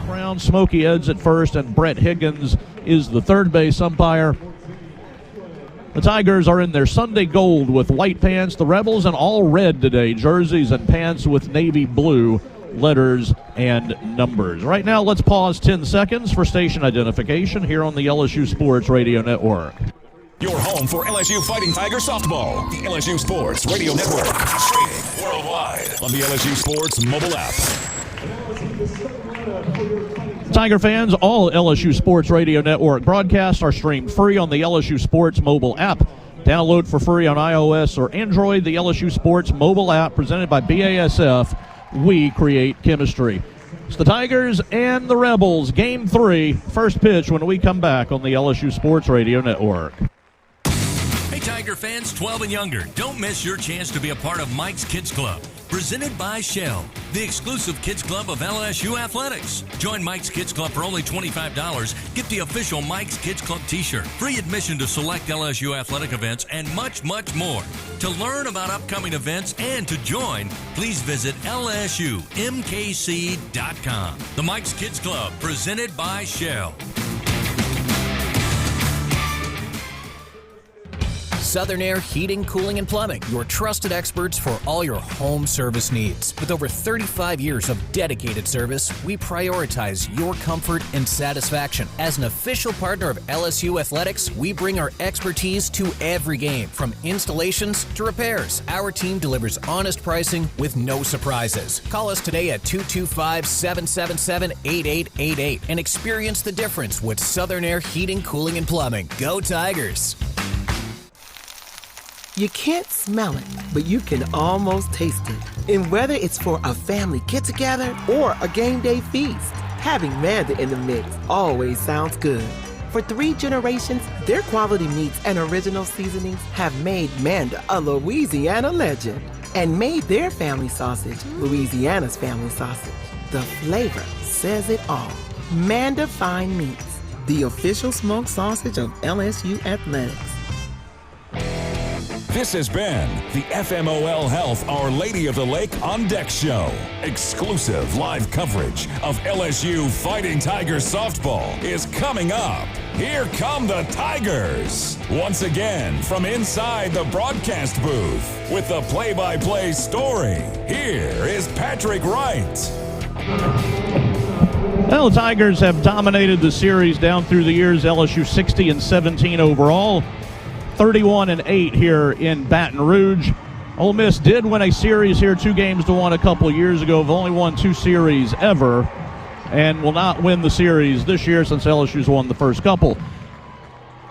background. Smokey Eds at first, and Brett Higgins is the third base umpire. The Tigers are in their Sunday gold with white pants. The Rebels in all red today, jerseys and pants with navy blue letters and numbers. Right now, let's pause 10 seconds for station identification here on the LSU Sports Radio Network. Your home for LSU Fighting Tiger softball. The LSU Sports Radio Network. Streaming worldwide on the LSU Sports mobile app. Tiger fans, all LSU Sports Radio Network broadcasts are streamed free on the LSU Sports mobile app. Download for free on iOS or Android the LSU Sports mobile app presented by BASF. We create chemistry. It's the Tigers and the Rebels. Game 3, first pitch when we come back on the LSU Sports Radio Network. Hey, Tiger fans 12 and younger, don't miss your chance to be a part of Mike's Kids Club. Presented by Shell, the exclusive kids club of LSU Athletics. Join Mike's Kids Club for only $25. Get the official Mike's Kids Club t-shirt, free admission to select LSU athletic events, and much, much more. To learn about upcoming events and to join, please visit lsumkc.com. The Mike's Kids Club, presented by Shell. Southern Air Heating, Cooling, and Plumbing, your trusted experts for all your home service needs. With over 35 years of dedicated service, we prioritize your comfort and satisfaction. As an official partner of LSU Athletics, we bring our expertise to every game, from installations to repairs. Our team delivers honest pricing with no surprises. Call us today at 225-777-8888 and experience the difference with Southern Air Heating, Cooling, and Plumbing. Go Tigers! You can't smell it, but you can almost taste it. And whether it's for a family get-together or a game day feast, having Manda in the mix always sounds good. For 3 generations, their quality meats and original seasonings have made Manda a Louisiana legend and made their family sausage Louisiana's family sausage. The flavor says it all. Manda Fine Meats, the official smoked sausage of LSU Athletics. This has been the FMOL Health Our Lady of the Lake on Deck Show. Exclusive live coverage of LSU Fighting Tigers softball is coming up. Here come the Tigers. Once again, from inside the broadcast booth with the play-by-play story, here is Patrick Wright. Well, the Tigers have dominated the series down through the years. LSU 60-17 overall. 31-8 here in Baton Rouge. Ole Miss did win a series here, 2-1 a couple years ago. Have only won 2 series ever and will not win the series this year since LSU's won the first couple.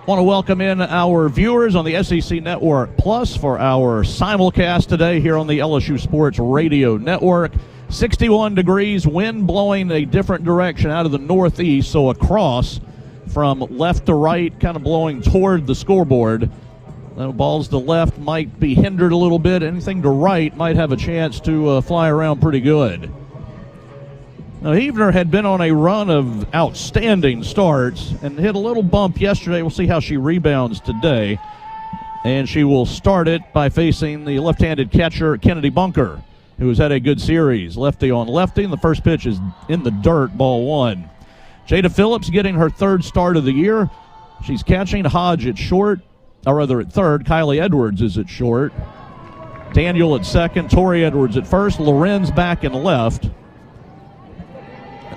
Want to welcome in our viewers on the SEC Network Plus for our simulcast today here on the LSU Sports Radio Network. 61 degrees, wind blowing a different direction out of the northeast, so across from left to right, kind of blowing toward the scoreboard. Balls to left might be hindered a little bit. Anything to right might have a chance to fly around pretty good. Now, Heavner had been on a run of outstanding starts and hit a little bump yesterday. We'll see how she rebounds today. And she will start it by facing the left-handed catcher, Kennedy Bunker, who has had a good series. Lefty on lefty, and the first pitch is in the dirt, ball 1. Jada Phillips getting her 3rd start of the year. She's catching. Hodge at short, or rather at 3rd. Kylie Edwards is at short. Daniel at 2nd. Tori Edwards at 1st. Lorenz back in left.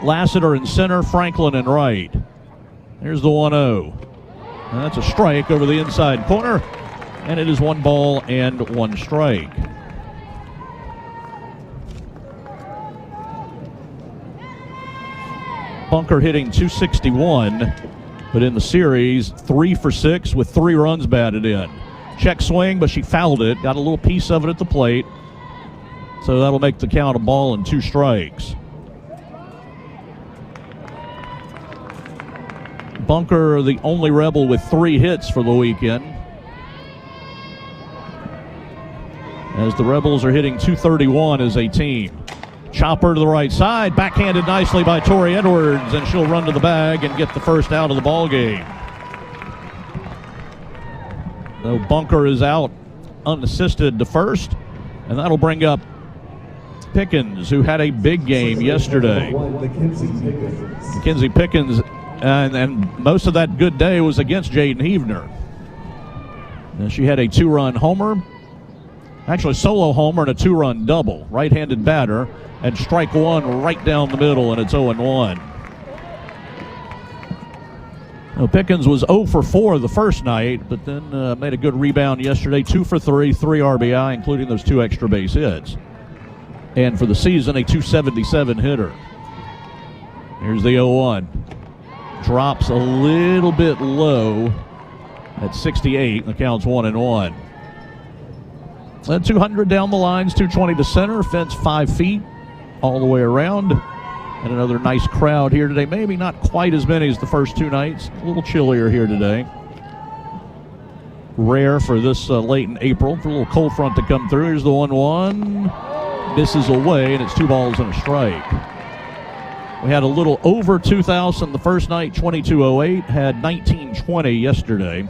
Lassiter in center. Franklin in right. Here's the 1-0. And that's a strike over the inside corner. And it is 1 ball and 1 strike. Bunker hitting .261, but in the series, 3 for 6 with 3 runs batted in. Check swing, but she fouled it. Got a little piece of it at the plate. So that'll make the count a ball and 2 strikes. Bunker, the only Rebel with 3 hits for the weekend. As the Rebels are hitting .231 as a team. Chopper to the right side, backhanded nicely by Tori Edwards, and she'll run to the bag and get the first out of the ball game. So Bunker is out unassisted to first, and that'll bring up Pickens, who had a big game yesterday. Mackenzie Pickens, and most of that good day was against Jaden Heavner. And she had a 2-run homer, actually solo homer and a 2-run double, right-handed batter, and strike one right down the middle, and it's 0-1. Now, Pickens was 0 for 4 the first night, but then made a good rebound yesterday, 2 for 3, 3 RBI, including those 2 extra base hits. And for the season, a .277 hitter. Here's the 0-1. Drops a little bit low at 68, and the count's 1-1. Then 200 down the lines, 220 to center, fence 5 feet all the way around. And another nice crowd here today. Maybe not quite as many as the first 2 nights. A little chillier here today. Rare for this late in April for a little cold front to come through. Here's the 1-1. Misses away, and it's 2 balls and a strike. We had a little over 2,000 the first night, 2208. Had 1920 yesterday.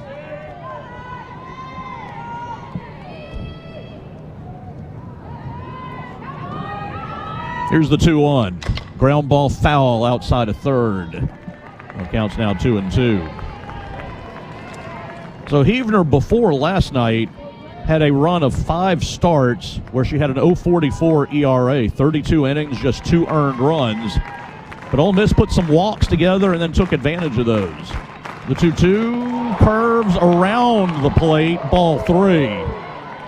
Here's the 2-1. Ground ball foul outside of third. The count's now 2-2. So Heavner before last night had a run of 5 starts where she had an .044 ERA, 32 innings, just 2 earned runs. But Ole Miss put some walks together and then took advantage of those. The 2-2 curves around the plate, ball 3.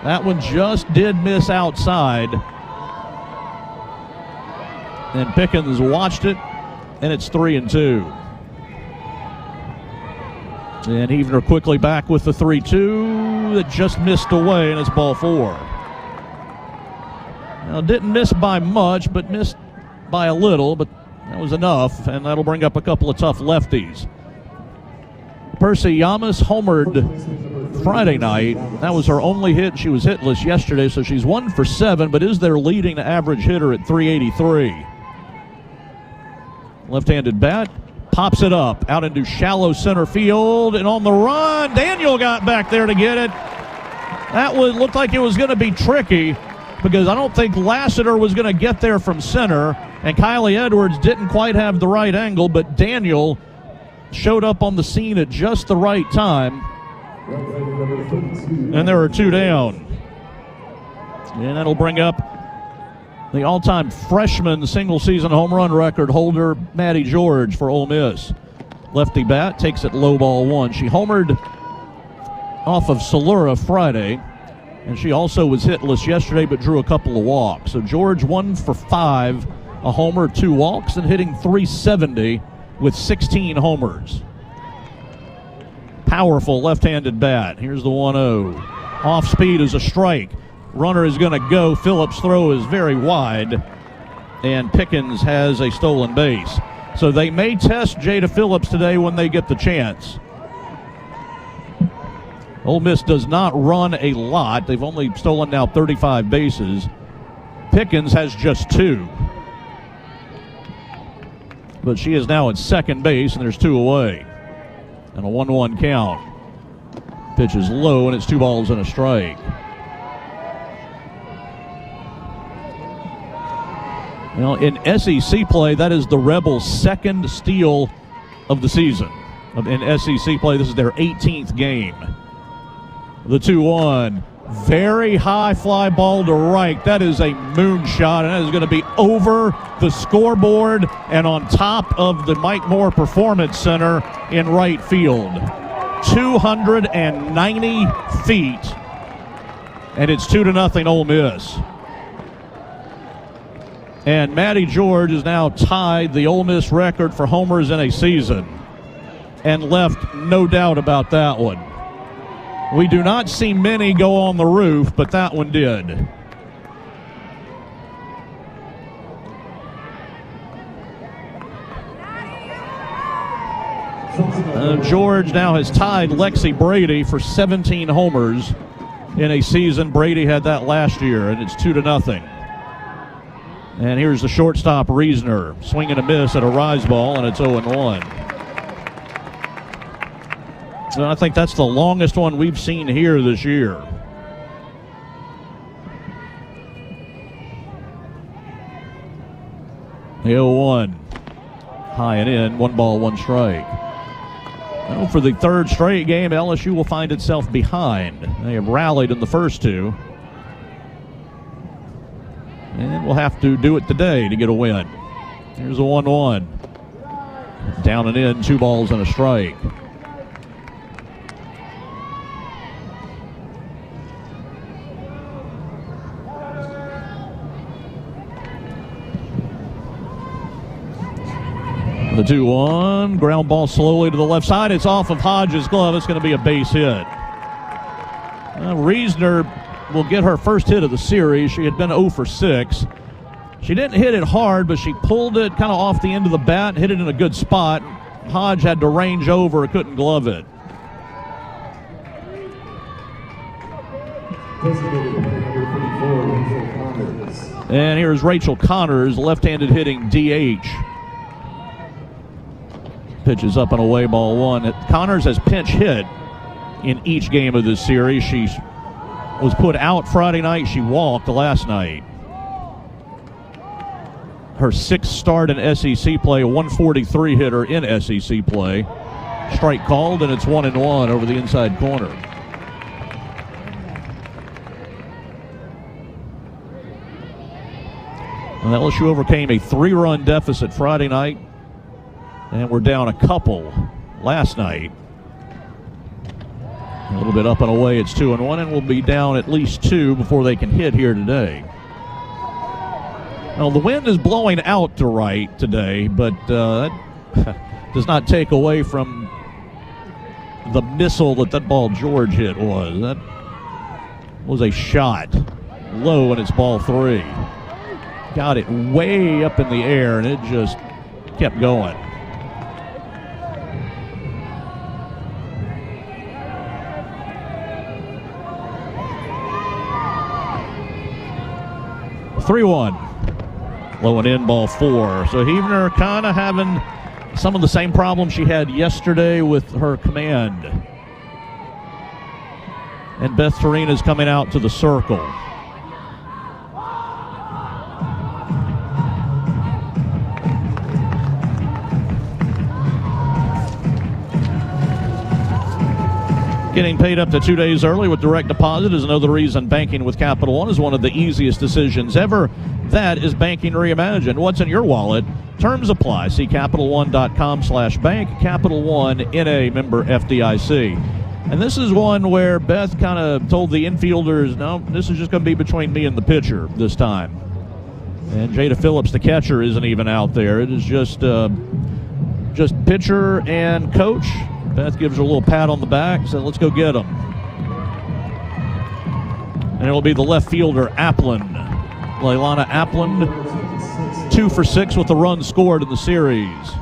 That one just did miss outside. And Pickens watched it, and it's 3-2. And Heavner quickly back with the 3-2 that just missed away, and it's ball 4. Now, didn't miss by much, but missed by a little, but that was enough, and that'll bring up a couple of tough lefties. Percy Yamas homered Friday night. That was her only hit. She was hitless yesterday, so she's 1 for 7, but is their leading average hitter at .383. Left-handed bat, pops it up out into shallow center field, and on the run, Daniel got back there to get it. That would look like it was going to be tricky because I don't think Lassiter was going to get there from center, and Kylie Edwards didn't quite have the right angle, but Daniel showed up on the scene at just the right time, and there are 2 down. And that'll bring up the all-time freshman single-season home run record holder, Maddie George, for Ole Miss. Lefty bat takes it low ball 1. She homered off of Salura Friday, and she also was hitless yesterday but drew a couple of walks. So George 1 for 5, a homer, 2 walks, and hitting .370 with 16 homers. Powerful left-handed bat. Here's the 1-0. Off speed is a strike. Runner is going to go. Phillips' throw is very wide, and Pickens has a stolen base. So they may test Jada Phillips today when they get the chance. Ole Miss does not run a lot. They've only stolen now 35 bases. Pickens has just 2. But she is now at second base, and there's 2 away. And a 1-1 count. Pitch is low, and it's 2 balls and a strike. Now, in SEC play, that is the Rebels' 2nd steal of the season. In SEC play, this is their 18th game. The 2-1. Very high fly ball to right. That is a moonshot, and that is going to be over the scoreboard and on top of the Mike Moore Performance Center in right field. 290 feet, and it's 2-0 Ole Miss. And Maddie George has now tied the Ole Miss record for homers in a season and left no doubt about that one. We do not see many go on the roof, but that one did. George now has tied Lexi Brady for 17 homers in a season. Brady had that last year, and it's 2-0. And here's the shortstop, Reisner, swing and a miss at a rise ball, and it's 0-1. So I think that's the longest one we've seen here this year. The 0-1. High and in, 1 ball, 1 strike. Well, for the third straight game, LSU will find itself behind. They have rallied in the first 2. And we'll have to do it today to get a win. Here's a 1-1. Down and in, 2 balls and a strike. The 2-1, ground ball slowly to the left side. It's off of Hodges' glove. It's going to be a base hit. Reasoner will get her first hit of the series. She had been 0 for 6. She didn't hit it hard, but she pulled it kind of off the end of the bat, hit it in a good spot. Hodge had to range over, couldn't glove it. And here's Rachel Connors, left-handed hitting DH. Pitches up and away, ball 1. Connors has pinch hit in each game of this series. She was put out Friday night. She walked last night. Her 6th start in SEC play, a 143 hitter in SEC play. Strike called, and it's 1-1 over the inside corner. And LSU overcame a 3-run deficit Friday night. And we're down a couple last night. A little bit up and away, it's 2-1, and we'll be down at least 2 before they can hit here today. Now, the wind is blowing out to right today, but that does not take away from the missile that ball George hit was. That was a shot. Low, and it's ball 3. Got it way up in the air, and it just kept going. 3-1. Low and in, ball 4. So Heavener kind of having some of the same problems she had yesterday with her command. And Beth Torina's coming out to the circle. Getting paid up to 2 days early with direct deposit is another reason banking with Capital One is one of the easiest decisions ever. That is banking reimagined. What's in your wallet? Terms apply. See CapitalOne.com/bank. Capital One, NA, member FDIC. And this is one where Beth kind of told the infielders, no, this is just going to be between me and the pitcher this time. And Jada Phillips, the catcher, isn't even out there. It is just pitcher and coach. Beth gives her a little pat on the back, said, let's go get him. And it'll be the left fielder, Appland. Leilana Appland, 2 for 6 with a run scored in the series.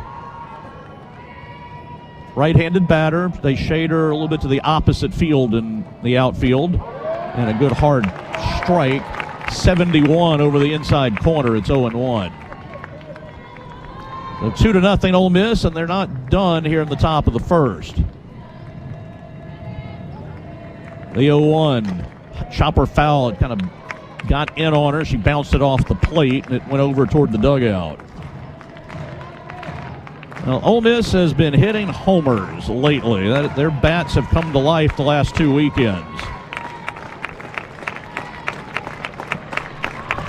Right-handed batter. They shade her a little bit to the opposite field in the outfield. And a good hard strike. 71 over the inside corner. It's 0-1. So 2-0 Ole Miss, and they're not done here in the top of the first. The 0-1. Chopper foul. It kind of got in on her. She bounced it off the plate, and it went over toward the dugout. Well, Ole Miss has been hitting homers lately. Their bats have come to life the last 2 weekends.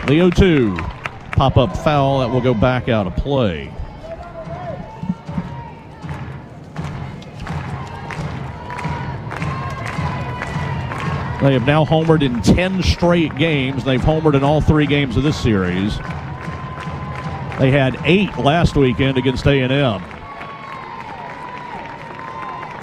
The 0-2. Pop-up foul. That will go back out of play. They have now homered in 10 straight games. They've homered in all 3 games of this series. They had 8 last weekend against A&M.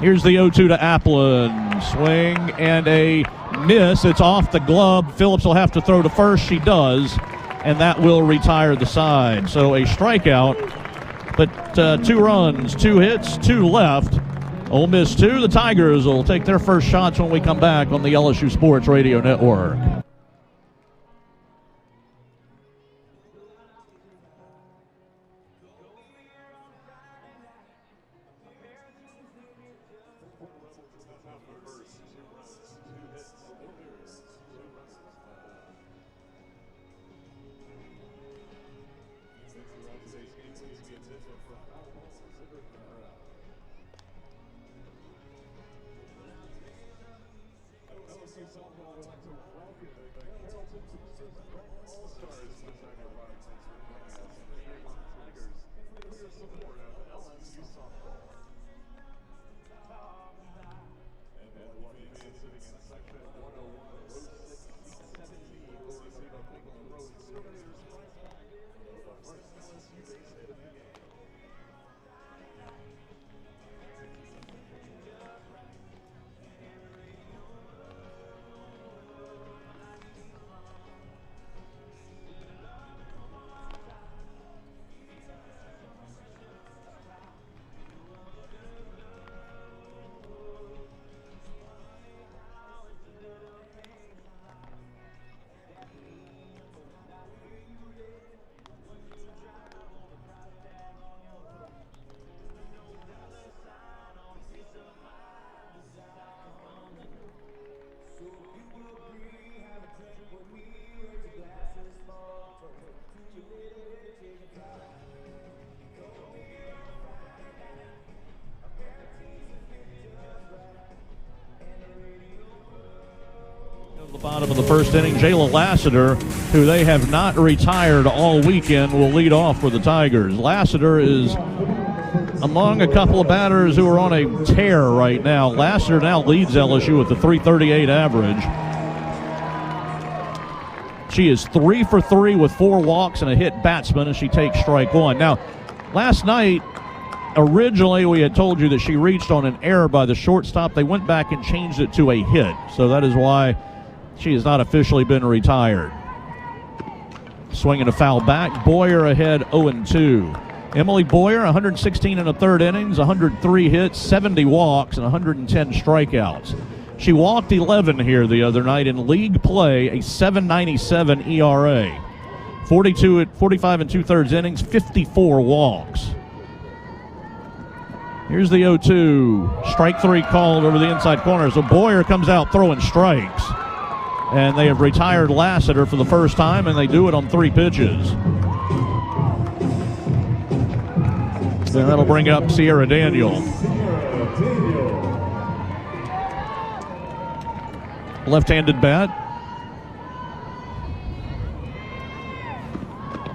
Here's the 0-2 to Appland. Swing and a miss. It's off the glove. Phillips will have to throw to first. She does, and that will retire the side. So a strikeout, but 2 runs, 2 hits, 2 left. Ole Miss 2. The Tigers will take their first shots when we come back on the LSU Sports Radio Network. The bottom of the first inning, Jayla Lassiter, who they have not retired all weekend, will lead off for the Tigers. Lassiter is among a couple of batters who are on a tear right now. Lassiter now leads LSU with a .338 average. She is 3 for 3 with 4 walks and a hit batsman as she takes strike one. Now, last night, originally we had told you that she reached on an error by the shortstop. They went back and changed it to a hit, so that is why she has not officially been retired. Swinging a foul back. Boyer ahead 0-2. Emily Boyer, 116 in the third innings, 103 hits, 70 walks, and 110 strikeouts. She walked 11 here the other night in league play, a .797 ERA. 45 and 2/3 innings, 54 walks. Here's the 0-2. Strike 3 called over the inside corner. So Boyer comes out throwing strikes. And they have retired Lassiter for the first time, and they do it on 3 pitches. Then that'll bring up Sierra Daniel. Left-handed bat.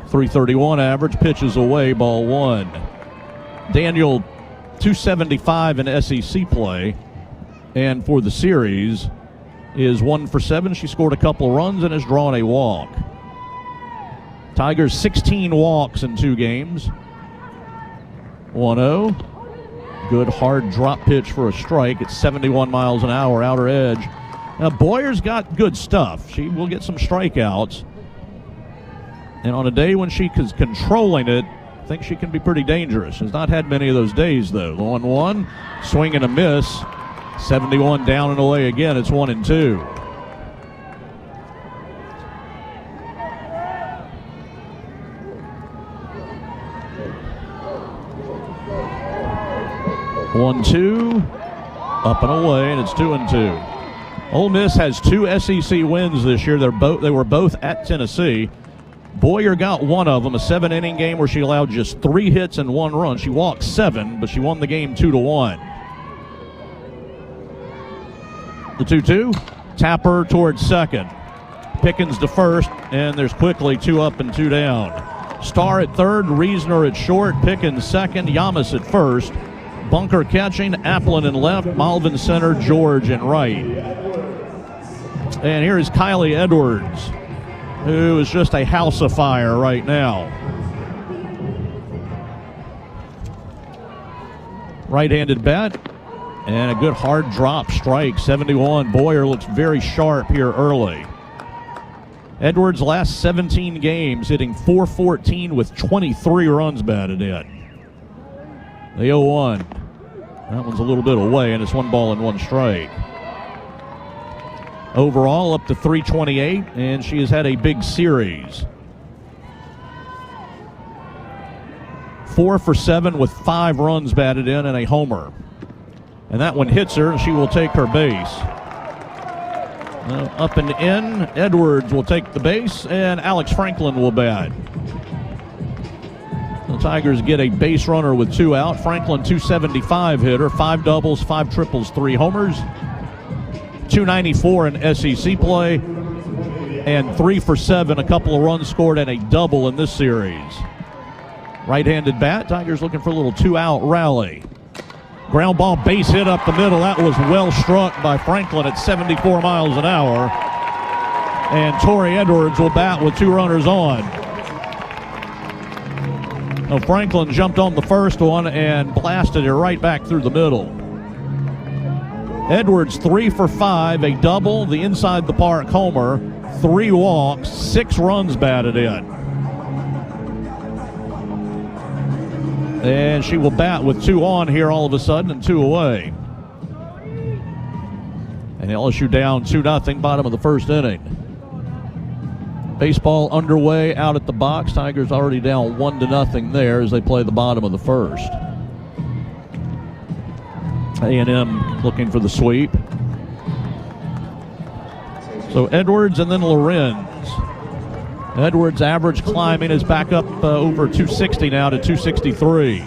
.331 average, pitches away, ball 1. Daniel, .275 in SEC play, and for the series is 1 for 7. She scored a couple runs and has drawn a walk. Tigers 16 walks in 2 games. 1-0. Good hard drop pitch for a strike. It's 71 miles an hour, outer edge. Now Boyer's got good stuff. She will get some strikeouts. And on a day when she is controlling it, I think she can be pretty dangerous. Has not had many of those days though. 1-1, swing and a miss. 71 down and away again. It's 1-2. Up and away, and it's 2-2. Ole Miss has 2 SEC wins this year. They were both at Tennessee. Boyer got one of them, a 7-inning game where she allowed just 3 hits and 1 run. She walked 7, but she won the game 2-1. The 2-2, Tapper towards second. Pickens to first, and there's quickly 2 up and 2 down. Starr at third, Reasoner at short, Pickens second, Yamas at first. Bunker catching, Applin in left, Malvin center, George in right. And here is Kylie Edwards, who is just a house of fire right now. Right-handed bat. And a good hard drop strike, 71. Boyer looks very sharp here early. Edwards' last 17 games hitting .414 with 23 runs batted in. The 0-1. That one's a little bit away, and it's 1 ball and 1 strike. Overall up to .328, and she has had a big series. 4 for 7 with 5 runs batted in and a homer. And that one hits her, and she will take her base. Up and in, Edwards will take the base, and Alex Franklin will bat. The Tigers get a base runner with 2 out. Franklin, .275 hitter, 5 doubles, 5 triples, 3 homers. .294 in SEC play, and 3 for 7, a couple of runs scored, and a double in this series. Right-handed bat. Tigers looking for a little 2-out rally. Ground ball, base hit up the middle. That was well struck by Franklin at 74 miles an hour. And Torrey Edwards will bat with 2 runners on. Now Franklin jumped on the first one and blasted it right back through the middle. Edwards 3 for 5, a double, the inside the park homer, 3 walks, 6 runs batted in. And she will bat with 2 on here all of a sudden and 2 away. And LSU down 2-0, bottom of the first inning. Baseball underway out at the box. Tigers already down 1-0 there as they play the bottom of the first. A&M looking for the sweep. So Edwards and then Lorenz. Edwards' average climbing is back up over 260 now to 263.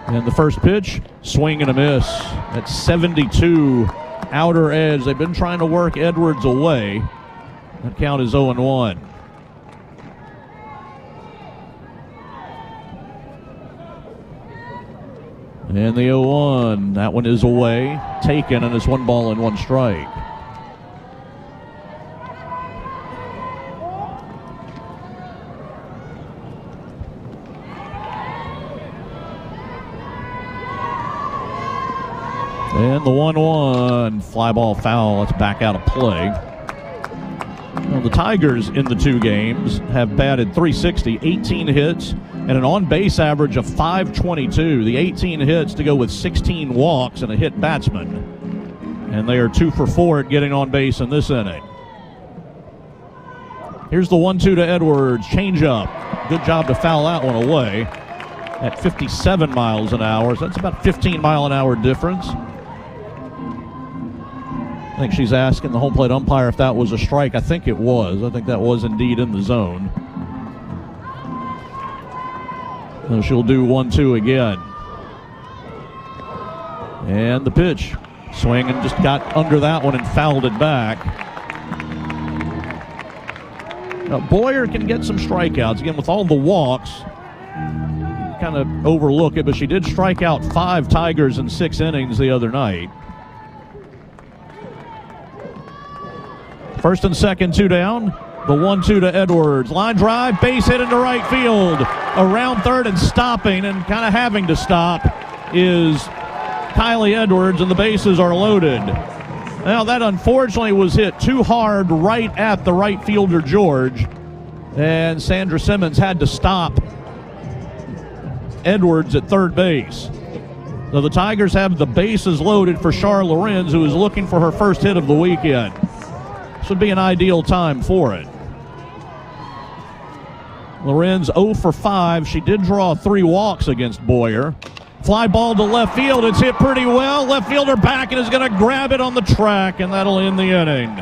And the first pitch, swing and a miss at 72. Outer edge. They've been trying to work Edwards away. That count is 0-1. And the 0-1. That one is away. Taken, and it's 1 ball and 1 strike. And the 1-1, fly ball foul. It's back out of play. Well, the Tigers in the 2 games have batted .360, 18 hits, and an on-base average of .522. The 18 hits to go with 16 walks and a hit batsman. And they are 2 for 4 at getting on base in this inning. Here's the 1-2 to Edwards, changeup. Good job to foul that one away at 57 miles an hour. So that's about 15 mile an hour difference. I think she's asking the home plate umpire if that was a strike. I think it was. I think that was indeed in the zone. So she'll do 1-2 again. And the pitch. Swing and just got under that one and fouled it back. Now, Boyer can get some strikeouts. Again, with all the walks, kind of overlook it, but she did strike out 5 Tigers in 6 innings the other night. First and second, 2 down. The 1-2 to Edwards. Line drive, base hit into right field. Around third and stopping and kind of having to stop is Kylie Edwards, and the bases are loaded. Now that unfortunately was hit too hard right at the right fielder, George. And Sandra Simmons had to stop Edwards at third base. So the Tigers have the bases loaded for Char Lorenz, who is looking for her first hit of the weekend. This would be an ideal time for it. Lorenz 0 for 5. She did draw 3 walks against Boyer. Fly ball to left field. It's hit pretty well. Left fielder back and is going to grab it on the track, and that'll end the inning.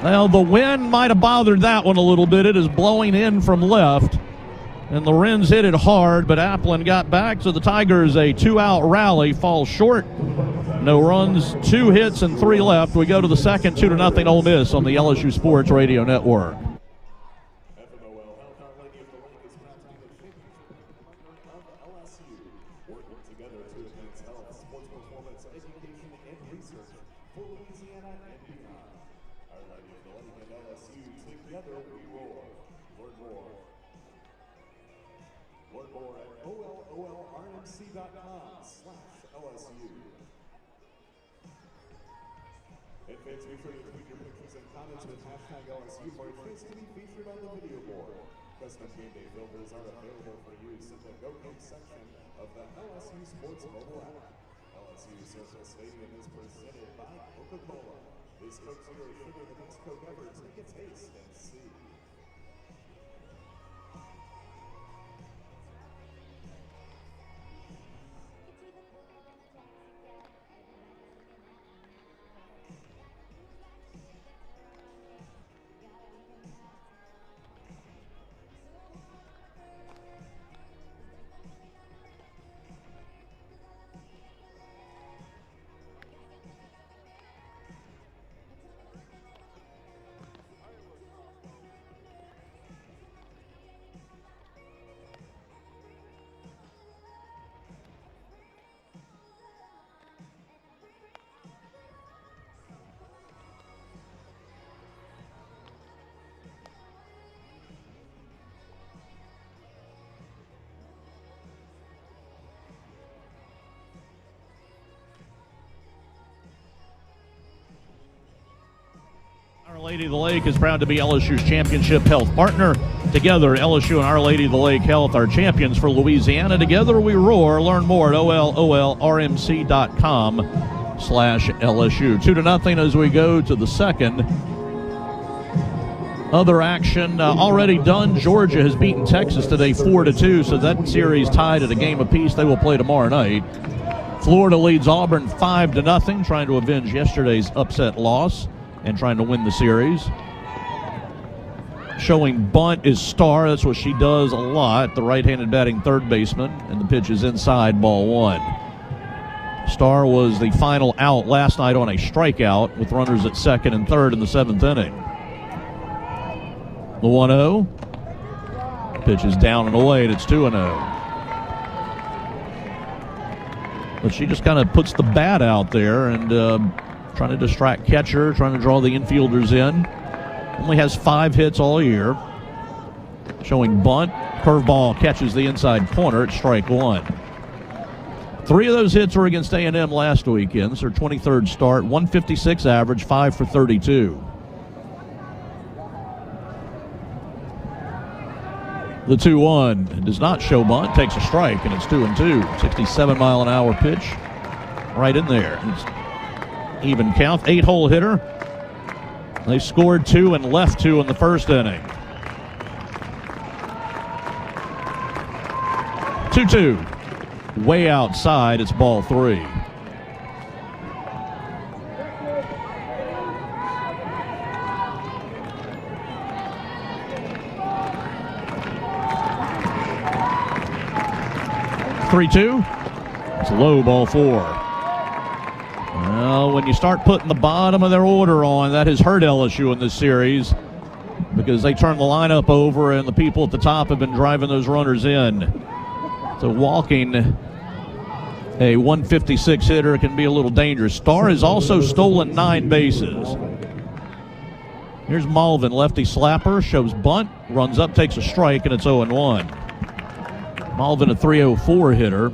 Well, the wind might have bothered that one a little bit. It is blowing in from left, and Lorenz hit it hard, but Applin got back. So the Tigers, a 2-out rally, fall short. No runs, 2 hits, and 3 left. We go to the second, 2-0 Ole Miss on the LSU Sports Radio Network. Fans, be sure to tweet your pictures and comments with hashtag LSU for a chance to be featured on the video board. Custom game day filters are available for use in the Go Coke section of the LSU Sports mobile app. LSU Circle Stadium is presented by Coca-Cola. This Coke Zero Sugar, the best Coke ever. Take a taste and see. Lady of the Lake is proud to be LSU's championship health partner. Together, LSU and Our Lady of the Lake Health are champions for Louisiana. Together we roar. Learn more at olrmc.com/LSU. 2-0 as we go to the second. Other action already done. Georgia has beaten Texas today 4-2, so that series tied at a game apiece. They will play tomorrow night. Florida leads Auburn 5-0, trying to avenge yesterday's upset loss and trying to win the series. Showing bunt is Starr. That's what she does a lot. The right-handed batting third baseman, and the pitch is inside, ball one. Starr was the final out last night on a strikeout with runners at second and third in the seventh inning. The 1-0. Pitch is down and away, and it's 2-0. But she just kind of puts the bat out there and trying to distract catcher, trying to draw the infielders in. Only has 5 hits all year. Showing bunt. Curveball catches the inside corner at strike one. 3 of those hits were against A&M last weekend. It's her 23rd start. 156 average, 5 for 32. The 2-1 does not show bunt, takes a strike, and it's 2-2. 67-mile-an-hour pitch right in there. It's even count, 8-hole hitter. They scored 2 and left 2 in the first inning. 2-2. Way outside, it's ball 3. It's low, ball 4. Well, when you start putting the bottom of their order on, that has hurt LSU in this series because they turn the lineup over and the people at the top have been driving those runners in. So walking a 156 hitter can be a little dangerous. Starr has also stolen 9 bases. Here's Malvin, lefty slapper, shows bunt, runs up, takes a strike, and it's 0-1. Malvin, a 304 hitter.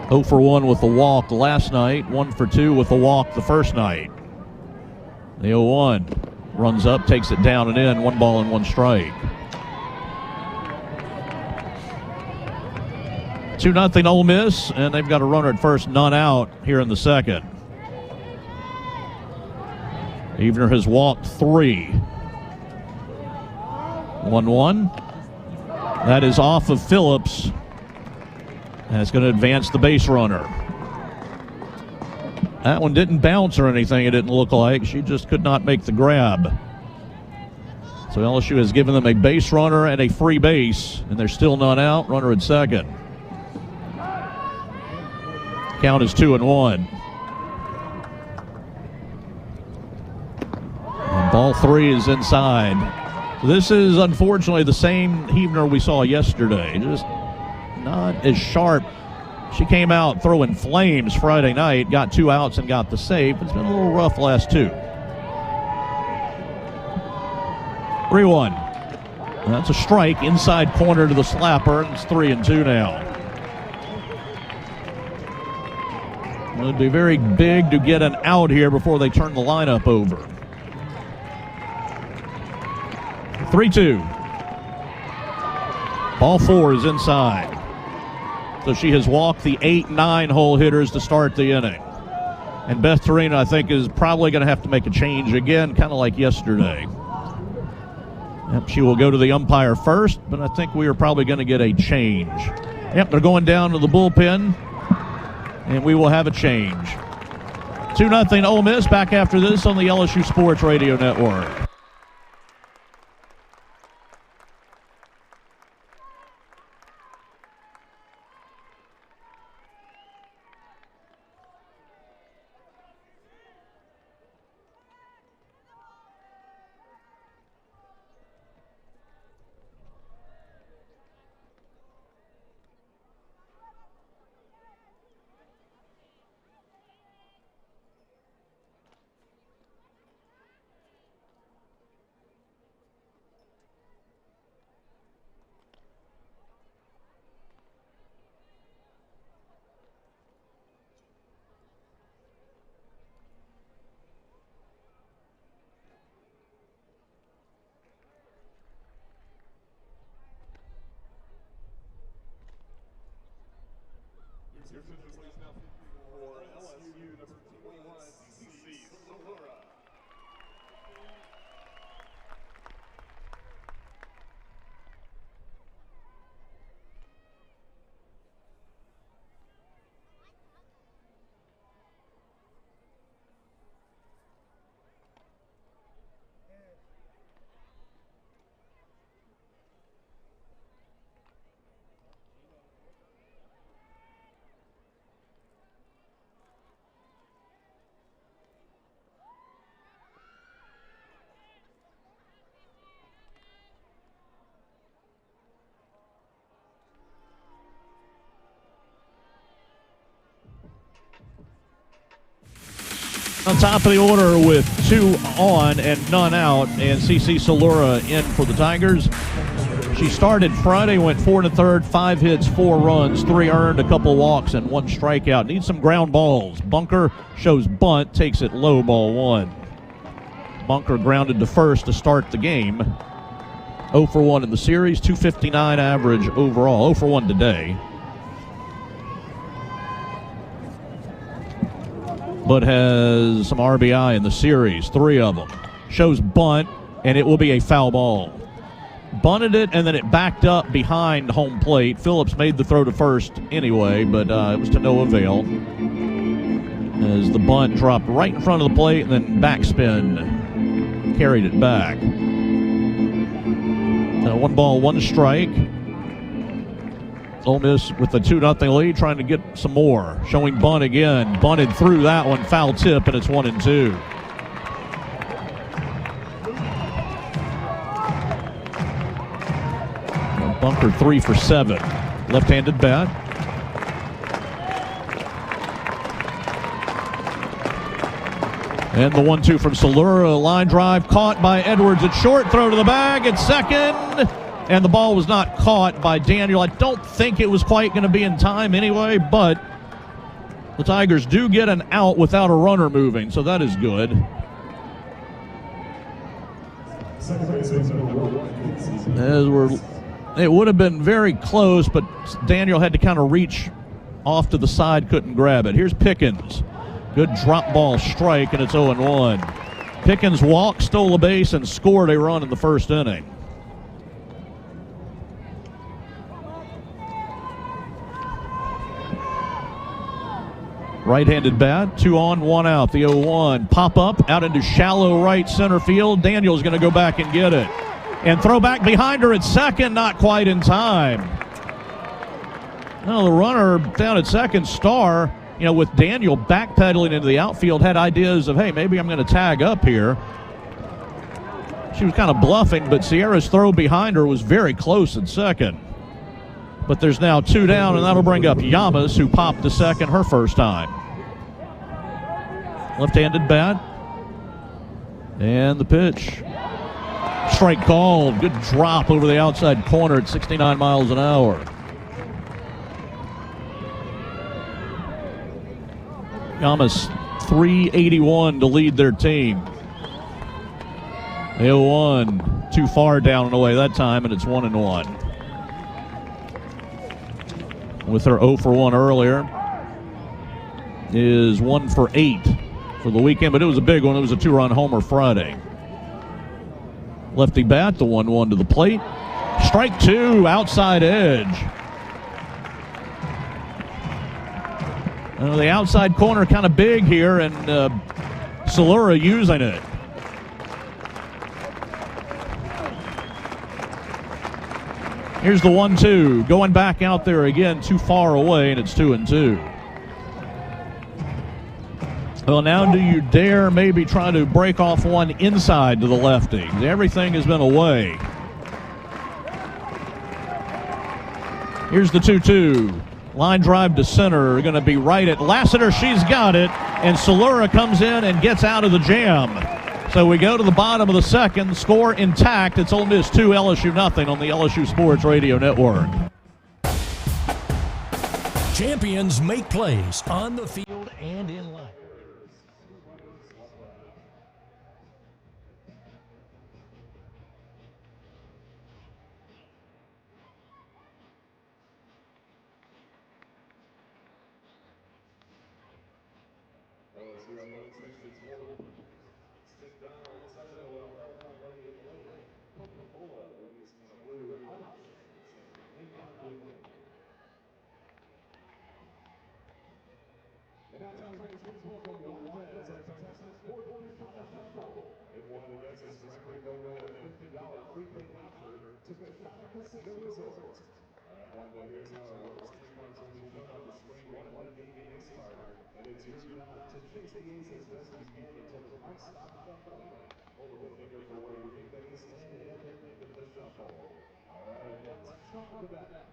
0 for 1 with the walk last night. 1 for 2 with the walk the first night. The 0-1 runs up, takes it down and in. 1 ball and 1 strike. 2-0 Ole Miss, and they've got a runner at first, none out here in the second. Evener has walked 3. 1-1. That is off of Phillips. And it's going to advance the base runner. That one didn't bounce or anything, it didn't look like. She just could not make the grab. So LSU has given them a base runner and a free base, and they're still not out. Runner at second. Count is 2-1. And ball 3 is inside. This is unfortunately the same Huebner we saw yesterday. Just not as sharp. She came out throwing flames Friday night, got 2 outs and got the save. It's been a little rough last 2. 3-1. That's a strike inside corner to the slapper. It's 3-2 now. It would be very big to get an out here before they turn the lineup over. 3-2. Ball 4 is inside. So she has walked the 8, 9-hole hitters to start the inning. And Beth Torino, I think, is probably going to have to make a change again, kind of like yesterday. Yep, she will go to the umpire first, but I think we are probably going to get a change. Yep, they're going down to the bullpen, and we will have a change. 2-0 Ole Miss. Back after this on the LSU Sports Radio Network. Your pitcher plays now for LSU, number 21, CC Solora. On top of the order with 2 on and none out, and CC Solora in for the Tigers. She started Friday, went 4 1/3, 5 hits, 4 runs, 3 earned, a couple walks, and 1 strikeout. Needs some ground balls. Bunker shows bunt, takes it low, ball 1. Bunker grounded to first to start the game. 0 for 1 in the series, 259 average overall. 0 for 1 today. But has some RBI in the series, 3 of them. Shows bunt, and it will be a foul ball. Bunted it, and then it backed up behind home plate. Phillips made the throw to first anyway, but it was to no avail, as the bunt dropped right in front of the plate and then backspin carried it back. Now 1 ball, 1 strike. Ole Miss with a 2-0 lead, trying to get some more. Showing bunt again. Bunted through that one, foul tip, and it's 1-2. Bunker 3 for 7. Left-handed bat. And the 1-2 from Solora. Line drive caught by Edwards at short. Throw to the bag at second. And the ball was not caught by Daniel. I don't think it was quite going to be in time anyway, but the Tigers do get an out without a runner moving, so that is good. It would have been very close, but Daniel had to kind of reach off to the side, couldn't grab it. Here's Pickens. Good drop ball strike, and it's 0-1. Pickens walked, stole a base, and scored a run in the first inning. Right-handed bat, 2 on, 1 out. The 0-1 pop up out into shallow right center field. Daniel's going to go back and get it. And throw back behind her at second, not quite in time. Now the runner down at second, Star, with Daniel backpedaling into the outfield, had ideas of, hey, maybe I'm going to tag up here. She was kind of bluffing, but Sierra's throw behind her was very close at second. But there's now 2 down, and that'll bring up Yamas, who popped to second her first time. Left-handed bat. And the pitch. Strike called. Good drop over the outside corner at 69 miles an hour. Yamas 381 to lead their team. 0-1. Too far down and away that time, and it's 1-1. With her 0 for 1 earlier, is 1 for 8 for the weekend, but it was a big one. It was a 2-run homer Friday. Lefty bat, the 1-1 to the plate. Strike 2, outside edge. The outside corner kind of big here, and Solora using it. Here's the 1-2, going back out there again, too far away, and it's 2-2. Well, now do you dare maybe try to break off one inside to the lefty? Everything has been away. Here's the 2-2. Line drive to center, going to be right at Lassiter. She's got it, and Solora comes in and gets out of the jam. So we go to the bottom of the second, score intact. It's Ole Miss 2, LSU nothing on the LSU Sports Radio Network. Champions make plays on the field and in life. LSU athletics next to total. Stick down inside the Coca-Cola, Louisiana blue, ice, Lincoln blue. And now time for kids welcome Juarez, our contestants, 4-1 college football. If one of the guesses correctly, they'll win a $50 prepaid voucher to Casino Resort. Wanda, here's how it works. 3 marks will be shown on the screen. One of them being the ace card, and it's your job to chase the ace as best you can until the clock stops shuffling. Hold the finger for where you think the ace is headed at the end of the shuffle. All right, let's start with that.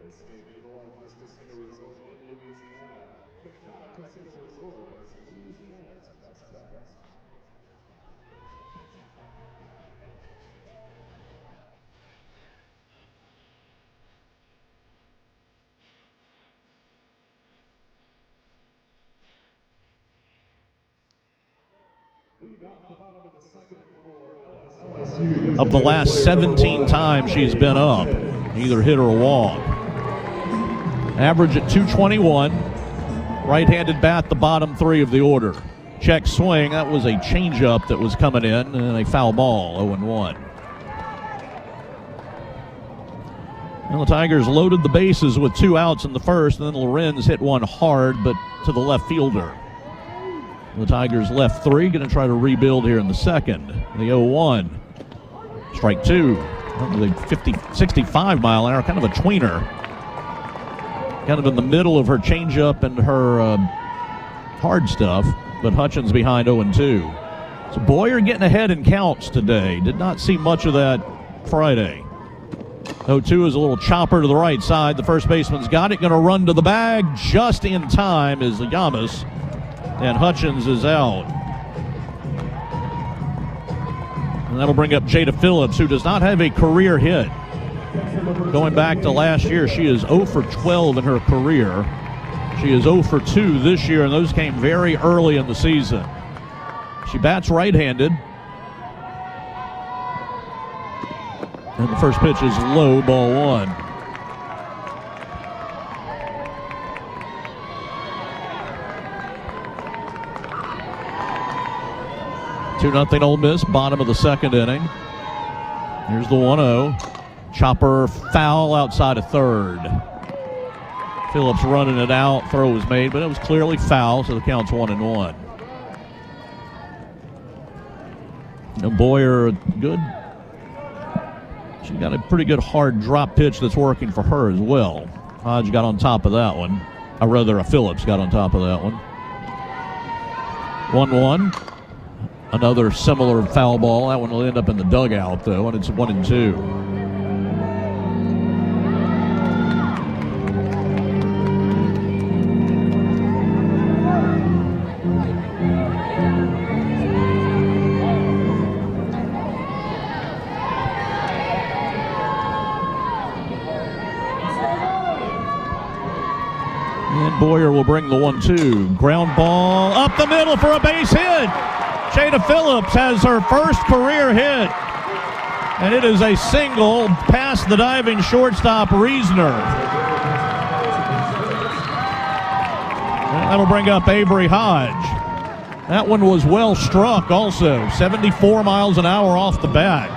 Escape people on this casino resort in Louisiana. Casino Resort, Louisiana's best bet. Of the last 17 times she's been up, either hit or walk. Average at 221. Right-handed bat, the bottom 3 of the order. Check swing, that was a changeup that was coming in, and a foul ball, 0-1. Well, the Tigers loaded the bases with 2 outs in the first, and then Lorenz hit one hard, but to the left fielder. The Tigers left 3, going to try to rebuild here in the second. The 0-1. Strike 2. With a 65 mile an hour, kind of a tweener. Kind of in the middle of her changeup and her hard stuff, but Hutchins behind 0-2. So Boyer getting ahead in counts today. Did not see much of that Friday. 0-2 is a little chopper to the right side. The first baseman's got it, going to run to the bag just in time is Yamas, and Hutchins is out. And that'll bring up Jada Phillips, who does not have a career hit. Going back to last year, she is 0 for 12 in her career. She is 0 for 2 this year, and those came very early in the season. She bats right-handed. And the first pitch is low, ball 1. Two 2-0 Ole Miss, bottom of the second inning. Here's the 1-0. Chopper foul outside of third. Phillips running it out. Throw was made, but it was clearly foul, so the count's 1-1. And Boyer, good. She got a pretty good hard drop pitch that's working for her as well. Hodge got on top of that one. Or rather, Phillips got on top of that one. 1-1. Another similar foul ball. That one will end up in the dugout, though, and it's 1-2. And Boyer will bring the 1-2. Ground ball up the middle for a base hit. Jada Phillips has her first career hit, and it is a single past the diving shortstop Reisner. That'll bring up Avery Hodge. That one was well struck also, 74 miles an hour off the bat.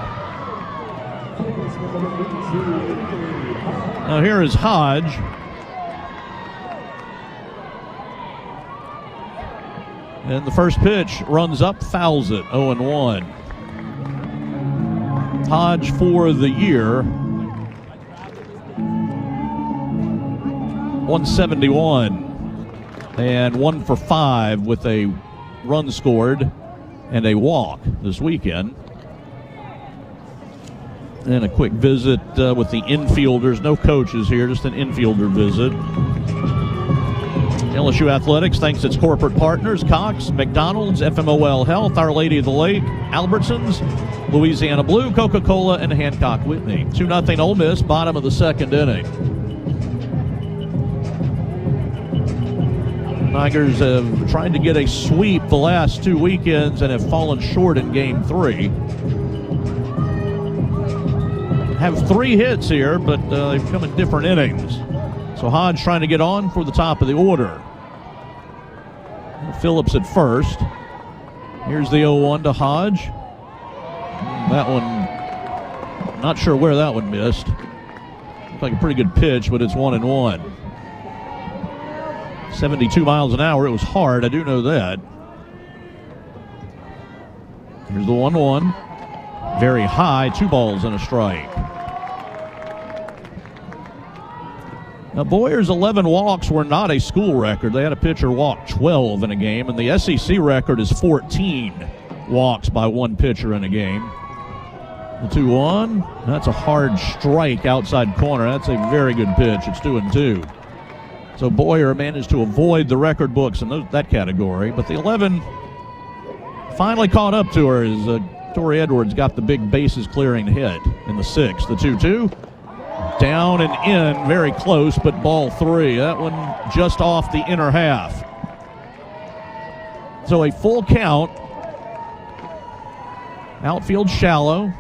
Now here is Hodge. And the first pitch runs up, fouls it, 0-1. Hodge for the year, 171, and 1 for 5 with a run scored and a walk this weekend. And a quick visit with the infielders. No coaches here, just an infielder visit. LSU Athletics thanks its corporate partners, Cox, McDonald's, FMOL Health, Our Lady of the Lake, Albertsons, Louisiana Blue, Coca-Cola, and Hancock Whitney. 2-0 Ole Miss, bottom of the second inning. Tigers have tried to get a sweep the last 2 weekends and have fallen short in Game 3. Have 3 hits here, but they've come in different innings. So Hodge trying to get on for the top of the order. Phillips at first. Here's the 0-1 to Hodge. That one, not sure where that one missed. Looked like a pretty good pitch, but it's 1-1. 72 miles an hour. It was hard, I do know that. Here's the 1-1. Very high, 2 balls and a strike. Now, Boyer's 11 walks were not a school record. They had a pitcher walk 12 in a game, and the SEC record is 14 walks by one pitcher in a game. The 2-1. That's a hard strike outside corner. That's a very good pitch. It's 2-2. So Boyer managed to avoid the record books in that category, but the 11 finally caught up to her as Torrey Edwards got the big bases clearing hit in the 6th. The 2-2. Down and in, very close, but ball 3. That one just off the inner half. So a full count. Outfield shallow.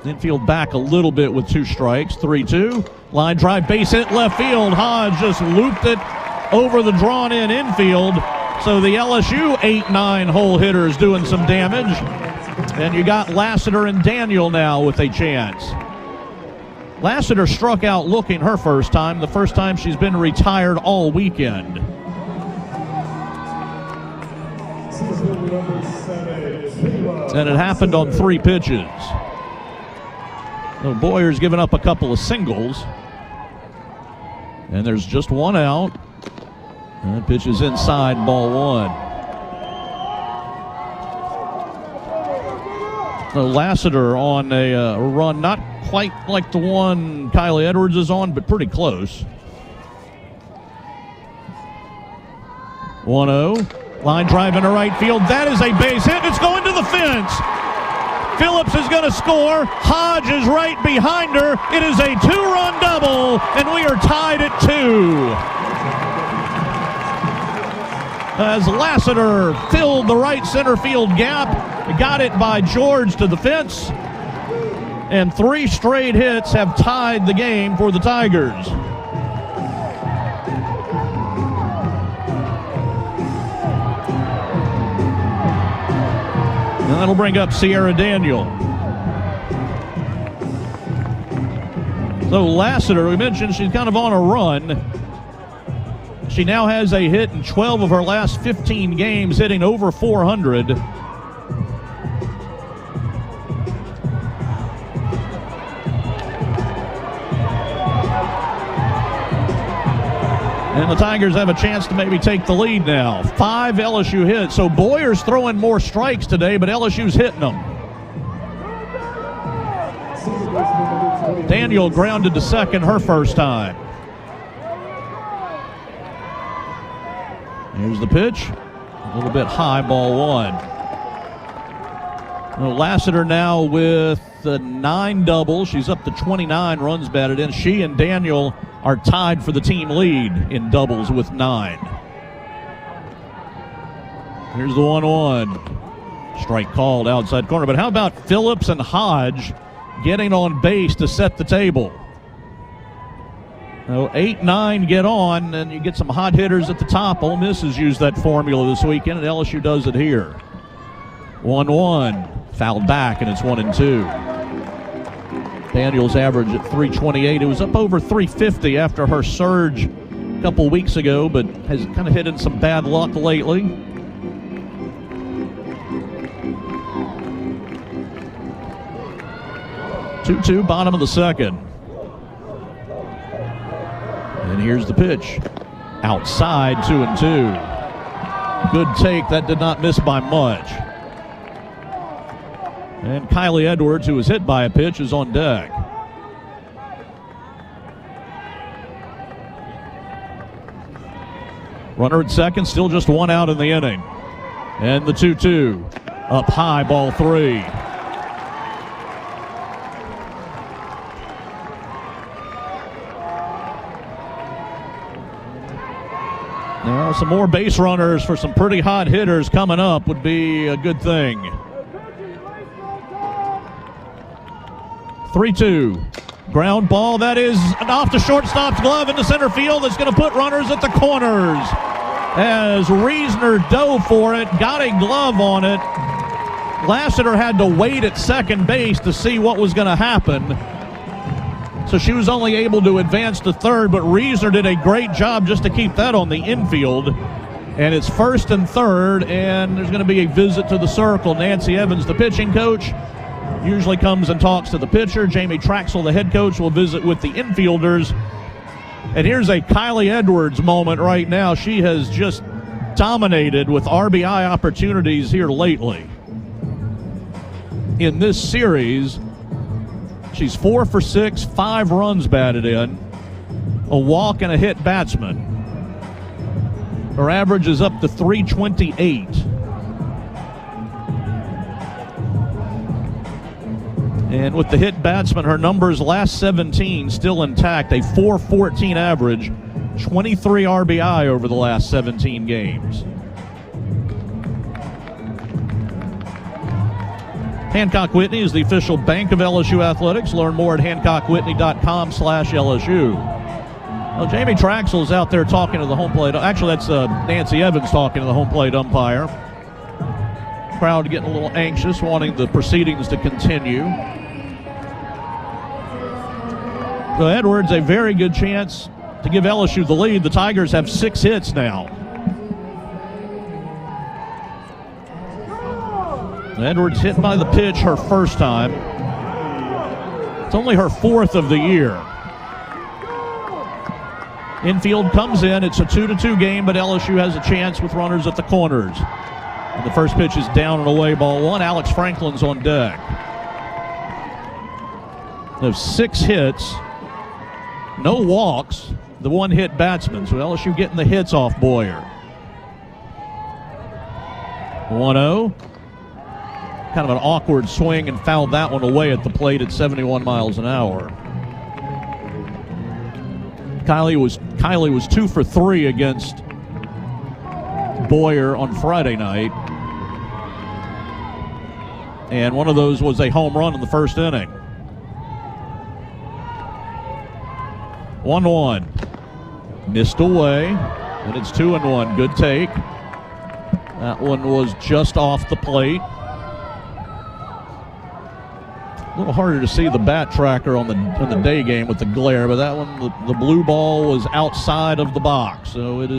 Infield back a little bit with 2 strikes. 3-2. Line drive, base hit left field. Hodge just looped it over the drawn-in infield. So the LSU 8-9 hole hitters doing some damage. And you got Lassiter and Daniel now with a chance. Lassiter struck out looking her first time, the first time she's been retired all weekend. And it happened on 3 pitches. So Boyer's given up a couple of singles. And there's just 1 out. And the pitch is inside, ball 1. So Lassiter on a run, not quite like the one Kylie Edwards is on, but pretty close. 1-0. Line drive into right field. That is a base hit. It's going to the fence. Phillips is going to score. Hodge is right behind her. It is a 2-run double, and we are tied at 2. As Lassiter filled the right center field gap, got it by George to the fence, and 3 straight hits have tied the game for the Tigers. And that'll bring up Sierra Daniel. So Lassiter, we mentioned she's kind of on a run. She now has a hit in 12 of her last 15 games, hitting over 400. And the Tigers have a chance to maybe take the lead now. 5 LSU hits. So Boyer's throwing more strikes today, but LSU's hitting them. Daniel grounded to second her first time. Here's the pitch. A little bit high, ball 1. Well, Lassiter now with 9 doubles. She's up to 29 runs batted in. She and Daniel are tied for the team lead in doubles with 9. Here's the 1-1. Strike called outside corner. But how about Phillips and Hodge getting on base to set the table? So 8-9 get on, and you get some hot hitters at the top. Ole Miss has used that formula this weekend, and LSU does it here. 1-1. Fouled back, and it's 1-2. Daniels average at 328. It was up over 350 after her surge a couple weeks ago, but has kind of hit in some bad luck lately. Two, bottom of the second. And here's the pitch. Outside, 2-2. Good take. That did not miss by much. And Kylie Edwards, who was hit by a pitch, is on deck. Runner at second, still just one out in the inning. And the 2-2. Up high, ball 3. Now, some more base runners for some pretty hot hitters coming up would be a good thing. 3-2. Ground ball, that is off the shortstop's glove into center field. That's going to put runners at the corners. As Reisner dove for it, got a glove on it. Lassiter had to wait at second base to see what was going to happen. So she was only able to advance to third, but Reisner did a great job just to keep that on the infield. And it's first and third, and there's going to be a visit to the circle. Nancy Evans, the pitching coach, usually comes and talks to the pitcher. Jamie Traxel, the head coach, will visit with the infielders. And here's a Kylie Edwards moment right now. She has just dominated with RBI opportunities here lately. In this series, she's 4 for 6, 5 runs batted in, a walk and a hit batsman. Her average is up to 328. And with the hit batsman, her numbers last 17 still intact, a 4.14 average, 23 RBI over the last 17 games. Hancock Whitney is the official bank of LSU Athletics. Learn more at hancockwhitney.com/LSU. Well, Jamie Traxel's out there talking to the home plate. Actually, that's Nancy Evans talking to the home plate umpire. Crowd getting a little anxious, wanting the proceedings to continue. So Edwards, a very good chance to give LSU the lead. The Tigers have 6 hits now. Edwards hit by the pitch her first time. It's only her 4th of the year. Infield comes in. It's a 2-2 game, but LSU has a chance with runners at the corners. And the first pitch is down and away, ball 1. Alex Franklin's on deck. They have 6 hits, no walks, the 1-hit batsman. So LSU getting the hits off Boyer. 1-0. Kind of an awkward swing and fouled that one away at the plate at 71 miles an hour. Kylie was 2 for 3 against Boyer on Friday night. And one of those was a home run in the first inning. 1-1. Missed away. And it's 2-1. Good take. That one was just off the plate. A little harder to see the bat tracker in the day game with the glare, but that one, the blue ball was outside of the box, so that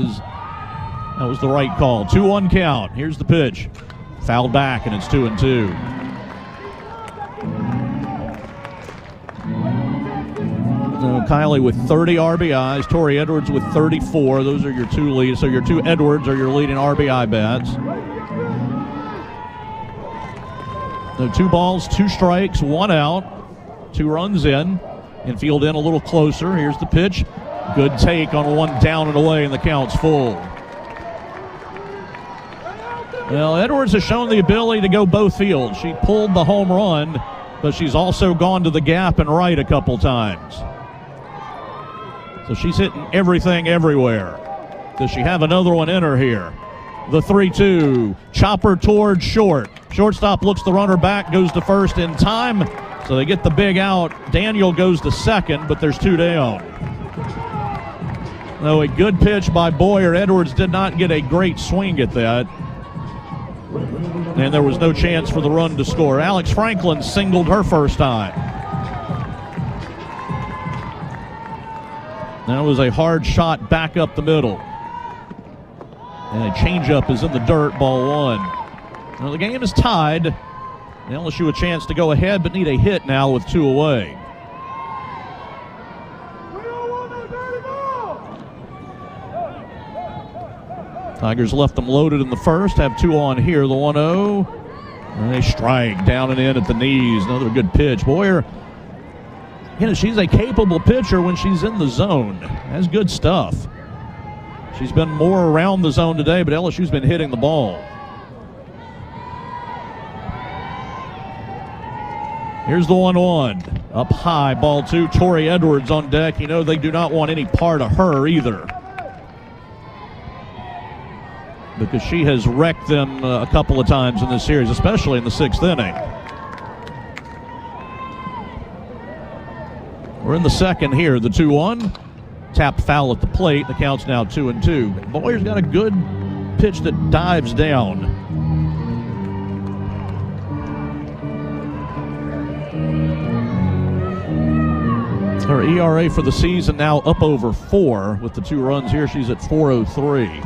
was the right call. 2-1 count. Here's the pitch. Fouled back, and it's 2-2. Kylie with 30 RBIs, Tori Edwards with 34. Those are your 2 leads. So your 2 Edwards are your leading RBI bats. So 2 balls, 2 strikes, 1 out, 2 runs in. Infield in a little closer. Here's the pitch. Good take on one down and away, and the count's full. Well, Edwards has shown the ability to go both fields. She pulled the home run, but she's also gone to the gap and right a couple times. So she's hitting everything everywhere. Does she have another one in her here? The 3-2. Chopper towards short. Shortstop looks the runner back, goes to first in time. So they get the big out. Daniel goes to second, but there's 2 down. Though a good pitch by Boyer. Edwards did not get a great swing at that. And there was no chance for the run to score. Alex Franklin singled her first time. That was a hard shot back up the middle. And a changeup is in the dirt, ball 1. Well, the game is tied. LSU a chance to go ahead, but need a hit now with 2 away. Tigers left them loaded in the first, have 2 on here. The 1-0 And they strike down and in at the knees. Another good pitch. Boyer, she's a capable pitcher when she's in the zone. That's good stuff. She's been more around the zone today, but LSU's been hitting the ball. Here's the 1-1. Up high, ball 2. Tori Edwards on deck. They do not want any part of her either, because she has wrecked them a couple of times in this series, especially in the 6th inning. We're in the second here. The 2-1. Tapped foul at the plate. The count's now 2-2. Boyer's got a good pitch that dives down. Her ERA for the season now up over 4 with the 2 runs here. She's at 4.03.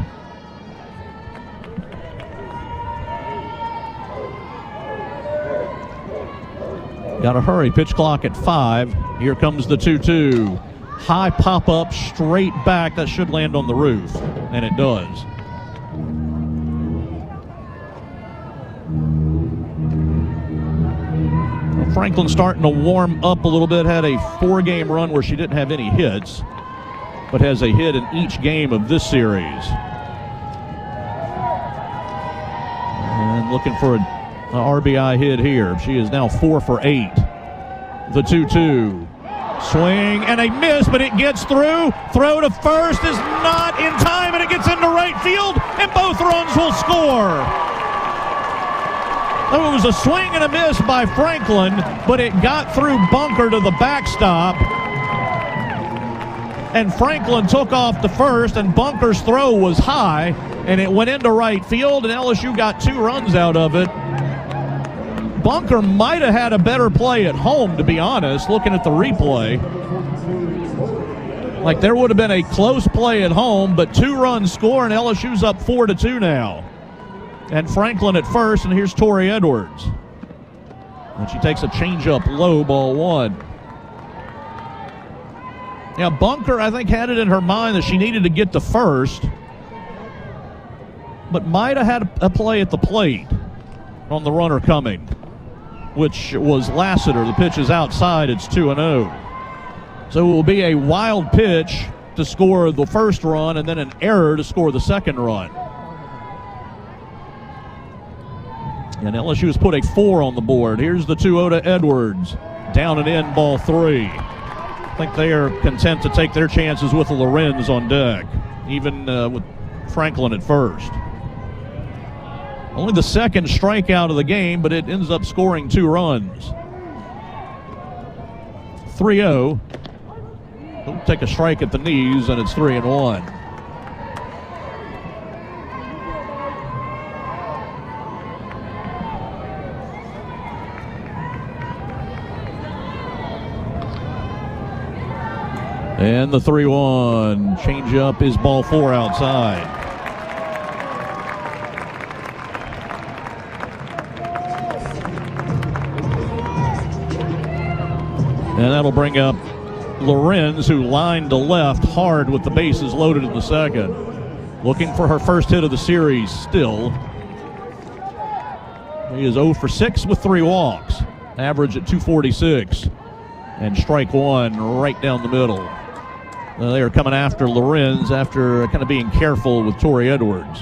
Got to hurry. Pitch clock at 5. Here comes the 2-2. High pop up, straight back. That should land on the roof, and it does. Franklin starting to warm up a little bit. Had a 4-game run where she didn't have any hits, but has a hit in each game of this series. And looking for an RBI hit here. She is now 4 for 8. The 2-2. Swing and a miss, but it gets through. Throw to first is not in time, and it gets into right field, and both runs will score. It was a swing and a miss by Franklin, but it got through Bunker to the backstop. And Franklin took off to first, and Bunker's throw was high, and it went into right field, and LSU got 2 runs out of it. Bunker might have had a better play at home, to be honest, looking at the replay. Like, there would have been a close play at home, but 2 runs score, and LSU's up 4-2 now. And Franklin at first, and here's Tori Edwards. And she takes a changeup low, ball 1. Now, Bunker, I think, had it in her mind that she needed to get to first, but might have had a play at the plate on the runner coming, which was Lassiter. The pitch is outside. It's 2-0. So it will be a wild pitch to score the first run, and then an error to score the second run. And LSU has put a 4 on the board. Here's the 2-0 to Edwards. Down and in, ball 3. I think they are content to take their chances with the Lorenz on deck, even with Franklin at first. Only the second strikeout of the game, but it ends up scoring 2 runs. 3-0. He'll take a strike at the knees, and it's 3-1. And the 3-1. Changeup is ball 4 outside. And that'll bring up Lorenz, who lined to left hard with the bases loaded in the second. Looking for her first hit of the series still. He is 0 for 6 with 3 walks. Average at 246. And strike 1 right down the middle. They are coming after Lorenz after kind of being careful with Tori Edwards.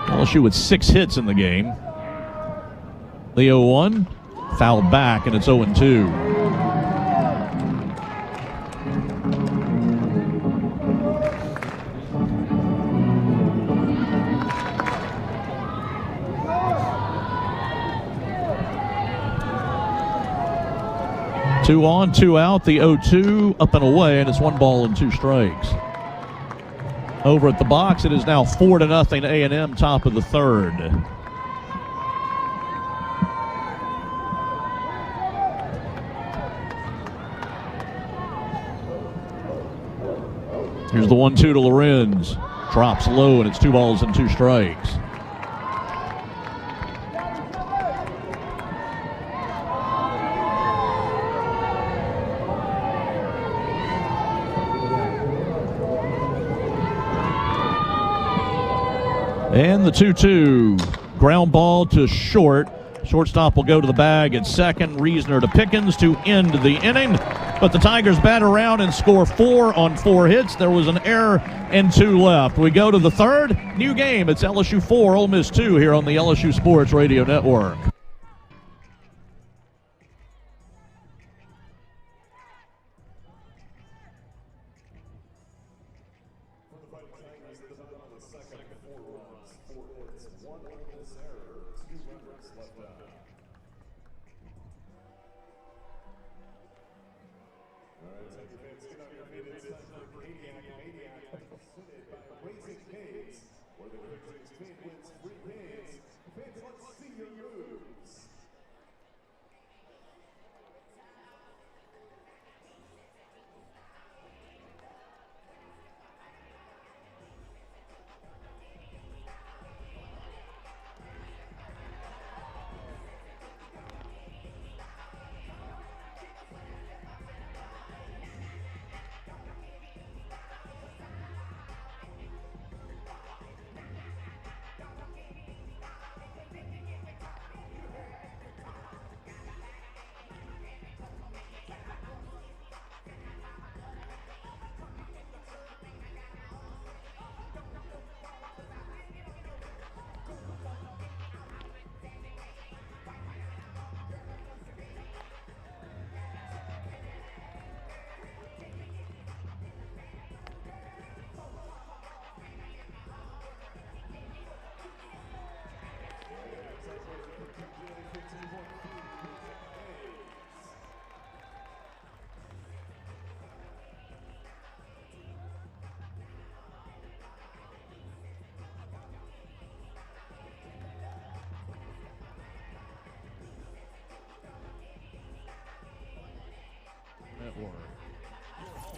LSU with 6 hits in the game. The 0-1, fouled back, and it's 0-2. Two on, 2 out, the 0-2 up and away, and it's 1 ball and 2 strikes. Over at the box, it is now 4-0 A&M, top of the 3rd. Here's the 1-2 to Lorenz. Drops low, and it's 2 balls and 2 strikes. And the 2-2. Ground ball to short. Shortstop will go to the bag at second. Reasoner to Pickens to end the inning. But the Tigers bat around and score 4 on 4 hits. There was an error and 2 left. We go to the third. New game. It's LSU 4, Ole Miss 2 here on the LSU Sports Radio Network.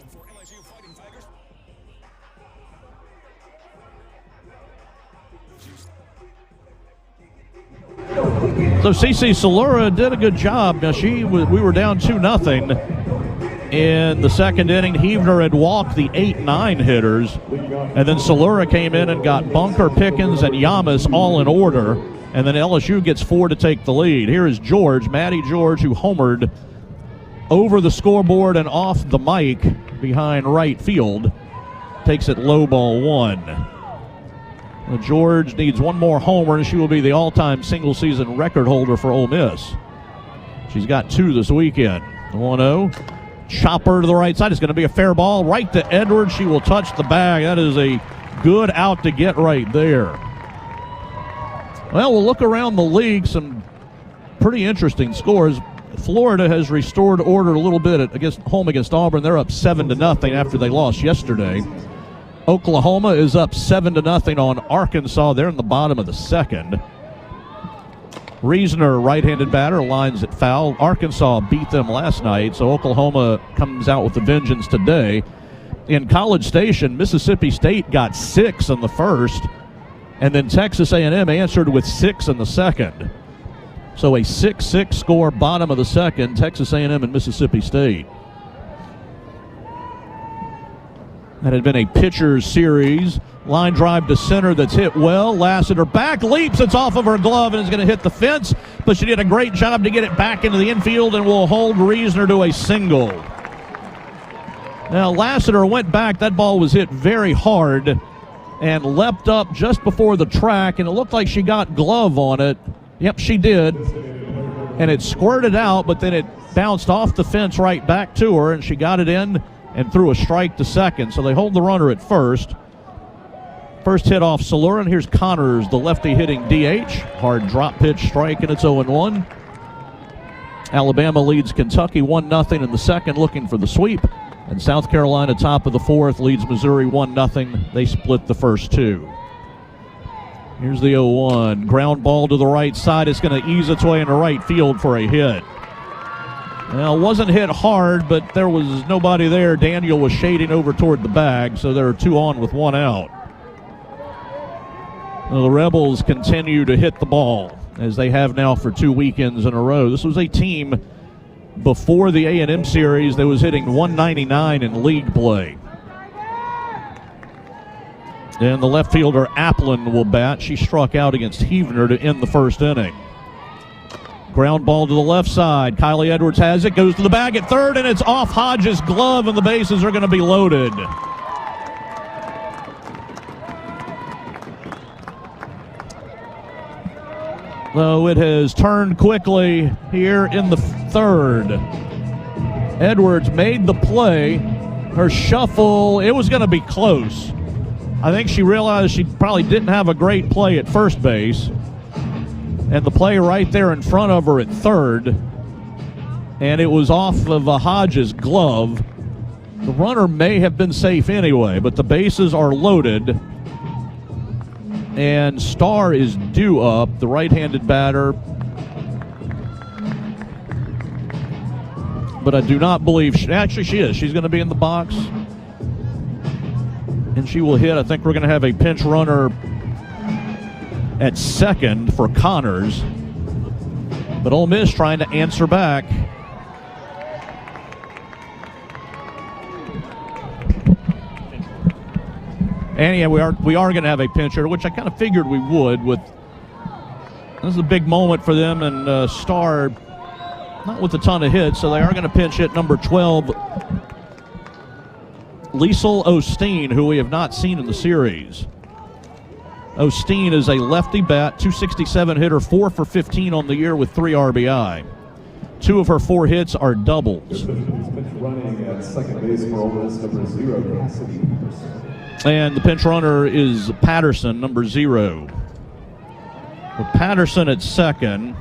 For LSU Fighting Tigers. So CC Salura did a good job. Now we were down 2-0 in the second inning. Heavner had walked the 8-9 hitters, and then Salura came in and got Bunker, Pickens, and Yamas all in order, and then LSU gets 4 to take the lead. Here is George, Matty George, who homered over the scoreboard and off the mic behind right field. Takes it low, ball 1. Well, George needs one more homer, and she will be the all-time single-season record holder for Ole Miss. She's got 2 this weekend. 1-0. Chopper to the right side. It's going to be a fair ball right to Edwards. She will touch the bag. That is a good out to get right there. Well, we'll look around the league. Some pretty interesting scores. Florida has restored order a little bit home against Auburn. They're up 7-0 after they lost yesterday. Oklahoma is up 7-0 on Arkansas. They're in the bottom of the second. Reasoner, right-handed batter, lines it foul. Arkansas beat them last night, so Oklahoma comes out with a vengeance today. In College Station, Mississippi State got 6 in the first, and then Texas A&M answered with 6 in the second. So a 6-6 score, bottom of the second, Texas A&M and Mississippi State. That had been a pitcher's series. Line drive to center that's hit well. Lassiter back, leaps, it's off of her glove and is going to hit the fence, but she did a great job to get it back into the infield and will hold Reasoner to a single. Now Lassiter went back. That ball was hit very hard and leapt up just before the track, and it looked like she got glove on it. Yep, she did. And it squirted out, but then it bounced off the fence right back to her, and she got it in and threw a strike to second. So they hold the runner at first. First hit off Salura, and here's Connors, the lefty hitting DH. Hard drop pitch strike, and it's 0-1. Alabama leads Kentucky 1-0 in the second, looking for the sweep. And South Carolina, top of the fourth, leads Missouri 1-0. They split the first 2. Here's the 0-1. Ground ball to the right side. It's going to ease its way into right field for a hit. Well, it wasn't hit hard, but there was nobody there. Daniel was shading over toward the bag, so there are 2 on with 1 out. Well, the Rebels continue to hit the ball, as they have now for 2 weekends in a row. This was a team before the A&M series that was hitting 199 in league play. And the left fielder, Applin, will bat. She struck out against Heavener to end the first inning. Ground ball to the left side. Kylie Edwards has it, goes to the bag at third, and it's off Hodges' glove, and the bases are going to be loaded. Though it has turned quickly here in the third. Edwards made the play. Her shuffle, it was going to be close. I think she realized she probably didn't have a great play at first base. And the play right there in front of her at third. And it was off of a Hodges' glove. The runner may have been safe anyway, but the bases are loaded. And Starr is due up, the right-handed batter. But I do not believe, she is. She's going to be in the box. And she will hit. I think we're going to have a pinch runner at second for Connors. But Ole Miss trying to answer back. And yeah, we are going to have a pinch hitter, which I kind of figured we would. This is a big moment for them, and Starr not with a ton of hits, so they are going to pinch hit number 12, Liesl Osteen, who we have not seen in the series. Osteen is a lefty bat, 267 hitter, 4 for 15 on the year with 3 RBI. 2 of her 4 hits are doubles. Running at second base for Ole Miss, number 0, Cassidy. And the pinch runner is Patterson, number 0. With Patterson at second,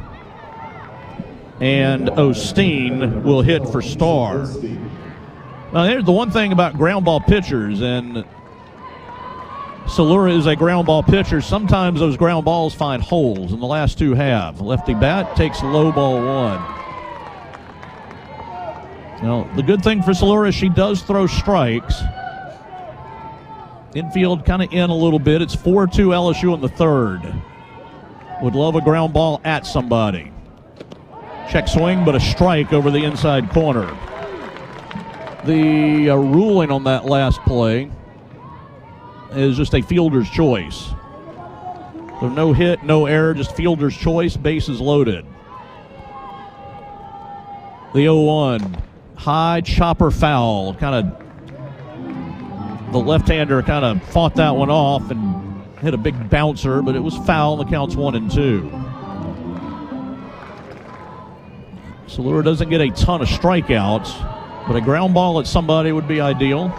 and Osteen will hit for Starr. Now, here's the one thing about ground ball pitchers, and Salura is a ground ball pitcher. Sometimes those ground balls find holes, and the last 2 have. Lefty bat takes low ball 1. Now, the good thing for Salura is she does throw strikes. Infield kind of in a little bit. It's 4-2 LSU in the third. Would love a ground ball at somebody. Check swing, but a strike over the inside corner. The ruling on that last play is just a fielder's choice. So no hit, no error, just fielder's choice, bases loaded. The 0-1, high chopper foul. The left-hander kind of fought that one off and hit a big bouncer, but it was foul. The count's 1-2. Salura doesn't get a ton of strikeouts, but a ground ball at somebody would be ideal.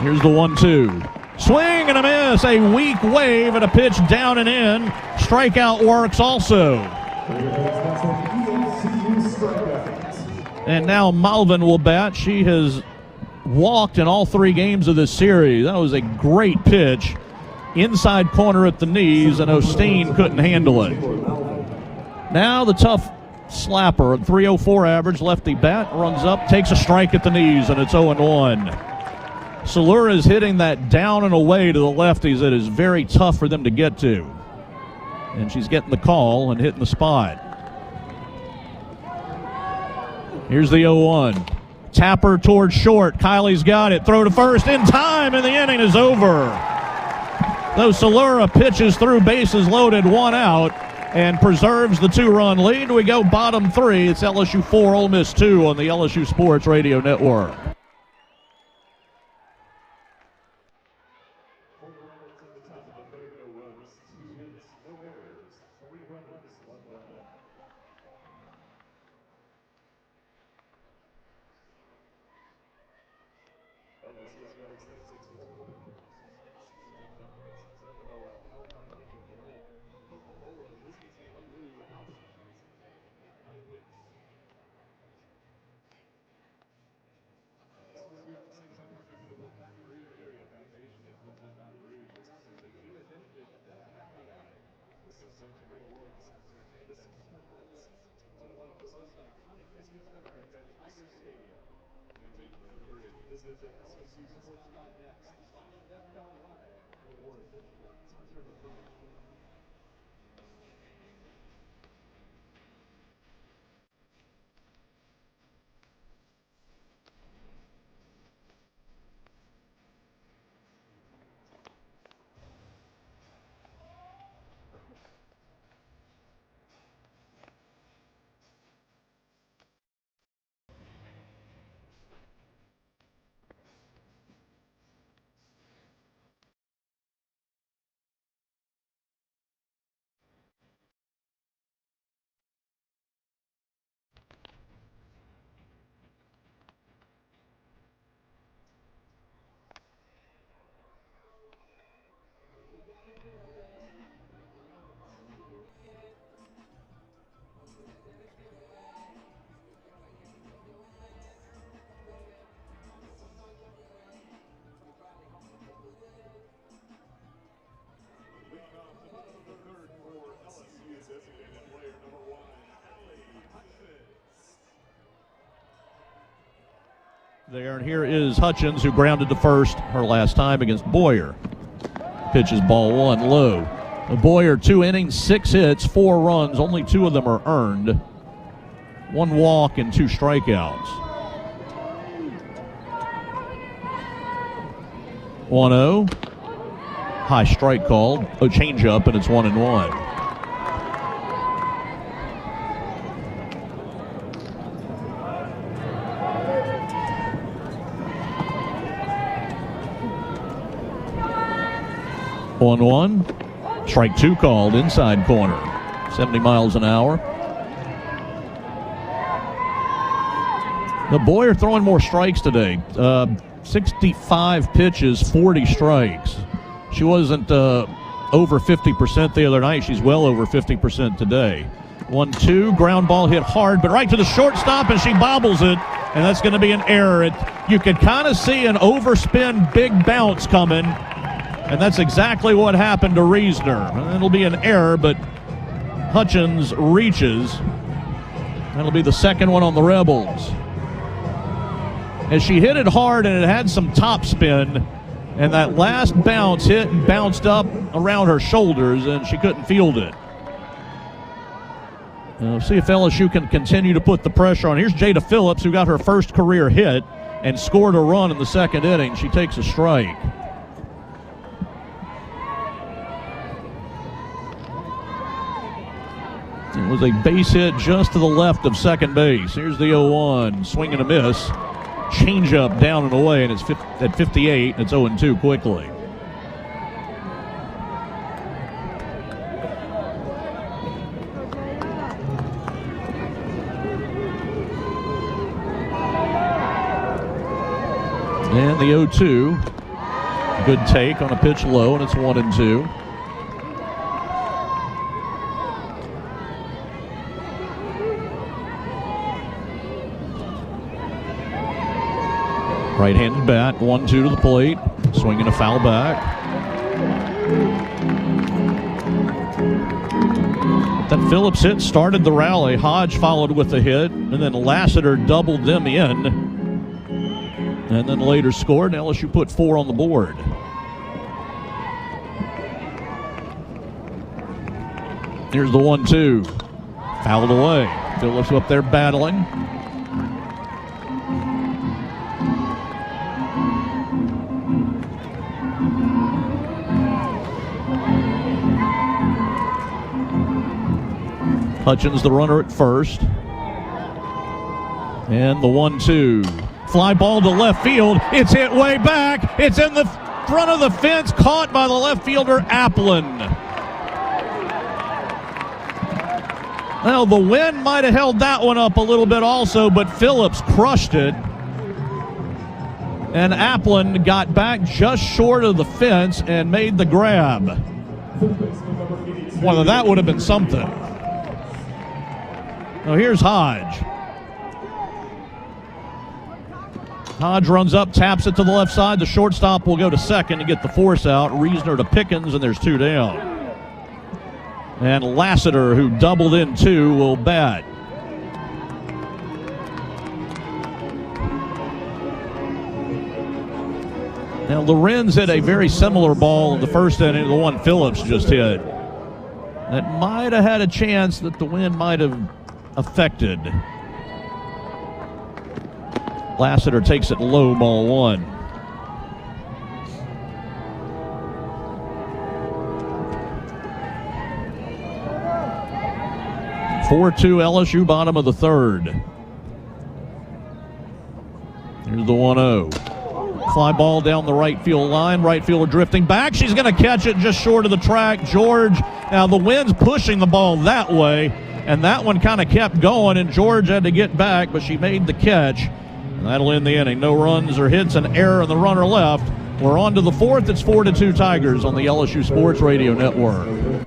Here's the 1-2. Swing and a miss. A weak wave and a pitch down and in. Strikeout works also. And now Malvin will bat. She has walked in all 3 games of this series. That was a great pitch. Inside corner at the knees, and Osteen couldn't handle it. Now the tough slapper, a 304 average, lefty bat, runs up, takes a strike at the knees, and it's 0-1. Salura is hitting that down and away to the lefties that is very tough for them to get to. And she's getting the call and hitting the spot. Here's the 0-1. Tapper towards short. Kylie's got it. Throw to first in time, and the inning is over. Though Salura pitches through bases loaded, 1 out, and preserves the 2-run lead. We go bottom 3. It's LSU 4, Ole Miss 2 on the LSU Sports Radio Network. there. And here is Hutchins, who grounded to first her last time against Boyer. Pitches ball one low. Boyer, 2 innings, 6 hits, 4 runs. Only 2 of them are earned. 1 walk and 2 strikeouts. 1-0. High strike called. A changeup, and it's 1-1. One. Strike 2 called, inside corner. 70 miles an hour. The Boyer throwing more strikes today. 65 pitches, 40 strikes. She wasn't over 50% the other night. She's well over 50% today. 1-2, ground ball hit hard, but right to the shortstop, and she bobbles it, and that's going to be an error. You could kind of see an overspin big bounce coming, and that's exactly what happened to Reesner. And it'll be an error, but Hutchins reaches. That'll be the second one on the Rebels. As she hit it hard, and it had some top spin, and that last bounce hit and bounced up around her shoulders, and she couldn't field it. See if LSU can continue to put the pressure on. Here's Jada Phillips, who got her first career hit and scored a run in the second inning. She takes a strike. It was a base hit just to the left of second base. Here's the 0-1, swing and a miss. Changeup down and away, and it's at 58, and it's 0-2 quickly. And the 0-2, good take on a pitch low, and it's 1-2. Right-handed bat, 1-2 to the plate, swinging a foul back. That Phillips hit started the rally. Hodge followed with a hit, and then Lassiter doubled them in, and then later scored, and LSU put 4 on the board. Here's the 1-2, fouled away. Phillips up there battling. Hutchins, the runner at first. And the 1-2. Fly ball to left field. It's hit way back. It's in the front of the fence, caught by the left fielder, Applin. Well, the wind might have held that one up a little bit also, but Phillips crushed it. And Applin got back just short of the fence and made the grab. Well, that would have been something. Now here's Hodge. Hodge runs up, taps it to the left side. The shortstop will go to second to get the force out. Reesner to Pickens, and there's 2 down. And Lassiter, who doubled in 2, will bat. Now Lorenz hit a very similar ball in the first inning to the one Phillips just hit. That might have had a chance that the wind might have affected. Lassiter takes it low, ball 1. (4-2) LSU, bottom of the third. Here's the 1-0. Fly ball down the right field line. Right fielder drifting back. She's going to catch it just short of the track. George. Now the wind's pushing the ball that way, and that one kind of kept going, and George had to get back, but she made the catch, and that'll end the inning. No runs or hits, an error, and the runner left. We're on to the fourth. It's 4-2 Tigers on the LSU Sports Radio Network.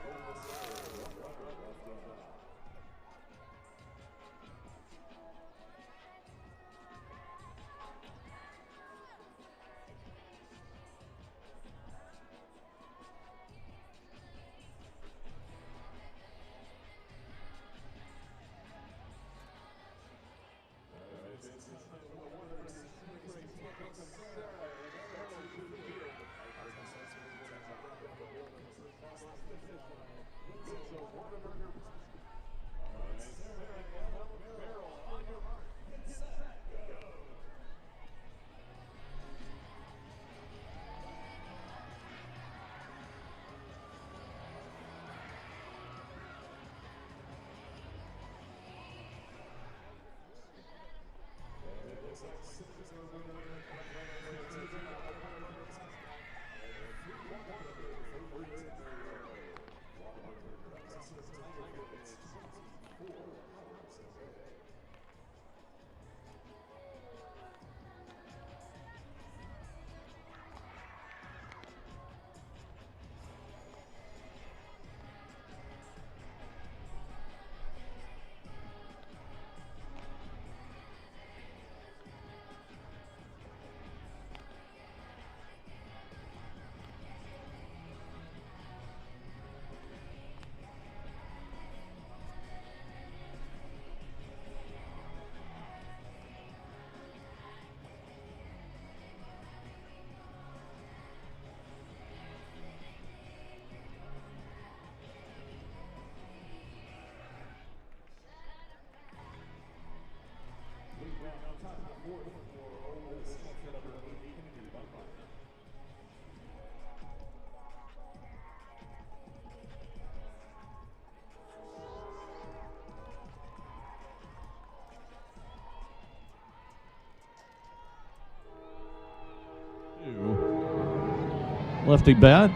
Lefty bat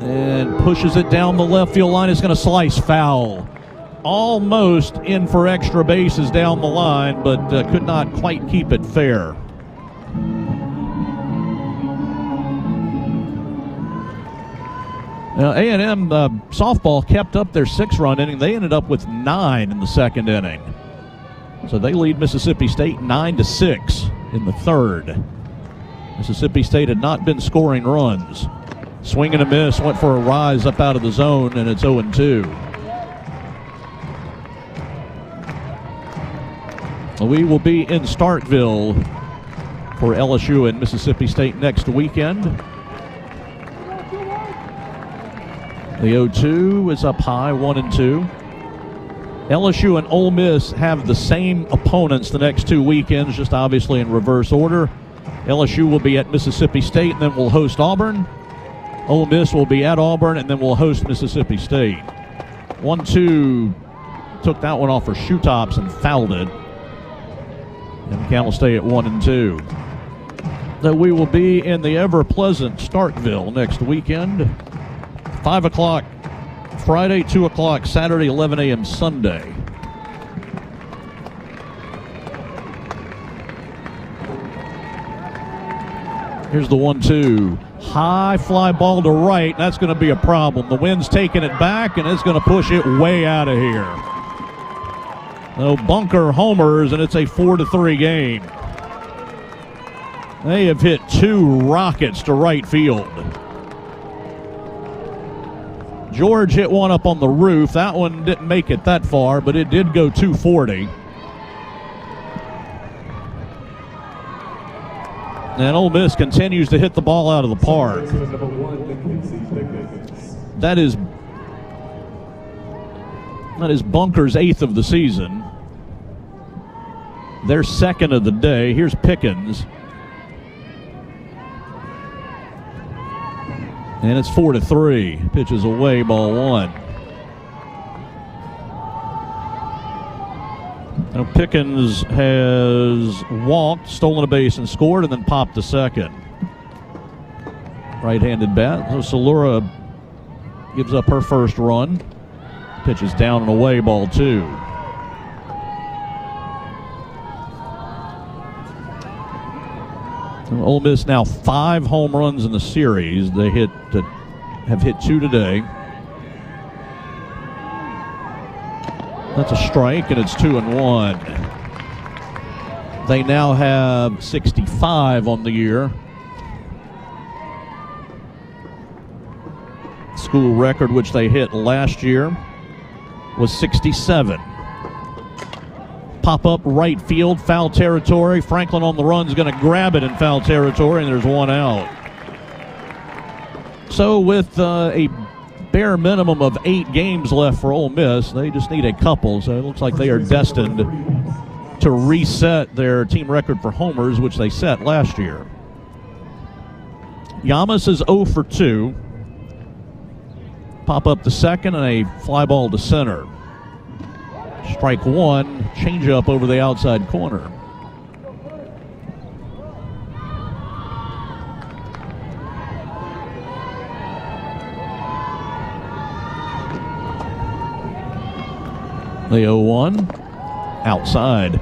and pushes it down the left field line. It's going to slice foul. Almost in for extra bases down the line, but could not quite keep it fair. A&M softball kept up their 6-run inning. They ended up with 9 in the second inning. So they lead Mississippi State 9-6 in the third. Mississippi State had not been scoring runs. Swing and a miss, went for a rise up out of the zone, and it's 0-2. We will be in Starkville for LSU and Mississippi State next weekend. The 0-2 is up high, 1-2. LSU and Ole Miss have the same opponents the next 2 weekends, just obviously in reverse order. LSU will be at Mississippi State, and then we'll host Auburn. Ole Miss will be at Auburn, and then we'll host Mississippi State. 1-2 took that one off for shoe tops and fouled it. And the count will stay at 1-2. That we will be in the ever-pleasant Starkville next weekend. 5 o'clock Friday, 2 o'clock Saturday, 11 a.m. Sunday. Here's the 1-2. High fly ball to right. That's going to be a problem. The wind's taking it back, and it's going to push it way out of here. No bunker homers, and it's a 4-3 game. They have hit 2 rockets to right field. George hit one up on the roof. That one didn't make it that far, but it did go 240. And Ole Miss continues to hit the ball out of the park. That is Bunker's 8th of the season. Their 2nd of the day. Here's Pickens. And it's 4-3. Pitches away, ball 1. Now Pickens has walked, stolen a base, and scored, and then popped to second. Right-handed bat. So Salura gives up her first run. Pitches down and away, ball 2. Ole Miss now 5 home runs in the series. They have hit 2 today. That's a strike, and it's 2-1. They now have 65 on the year. School record, which they hit last year, was 67. Pop up right field, foul territory. Franklin on the run is going to grab it in foul territory, and there's 1 out. So with a bare minimum of 8 games left for Ole Miss, they just need a couple. So it looks like they are destined to reset their team record for homers, which they set last year. Yamas is 0 for 2. Pop up to second and a fly ball to center. Strike 1, change up over the outside corner. The 0-1 outside.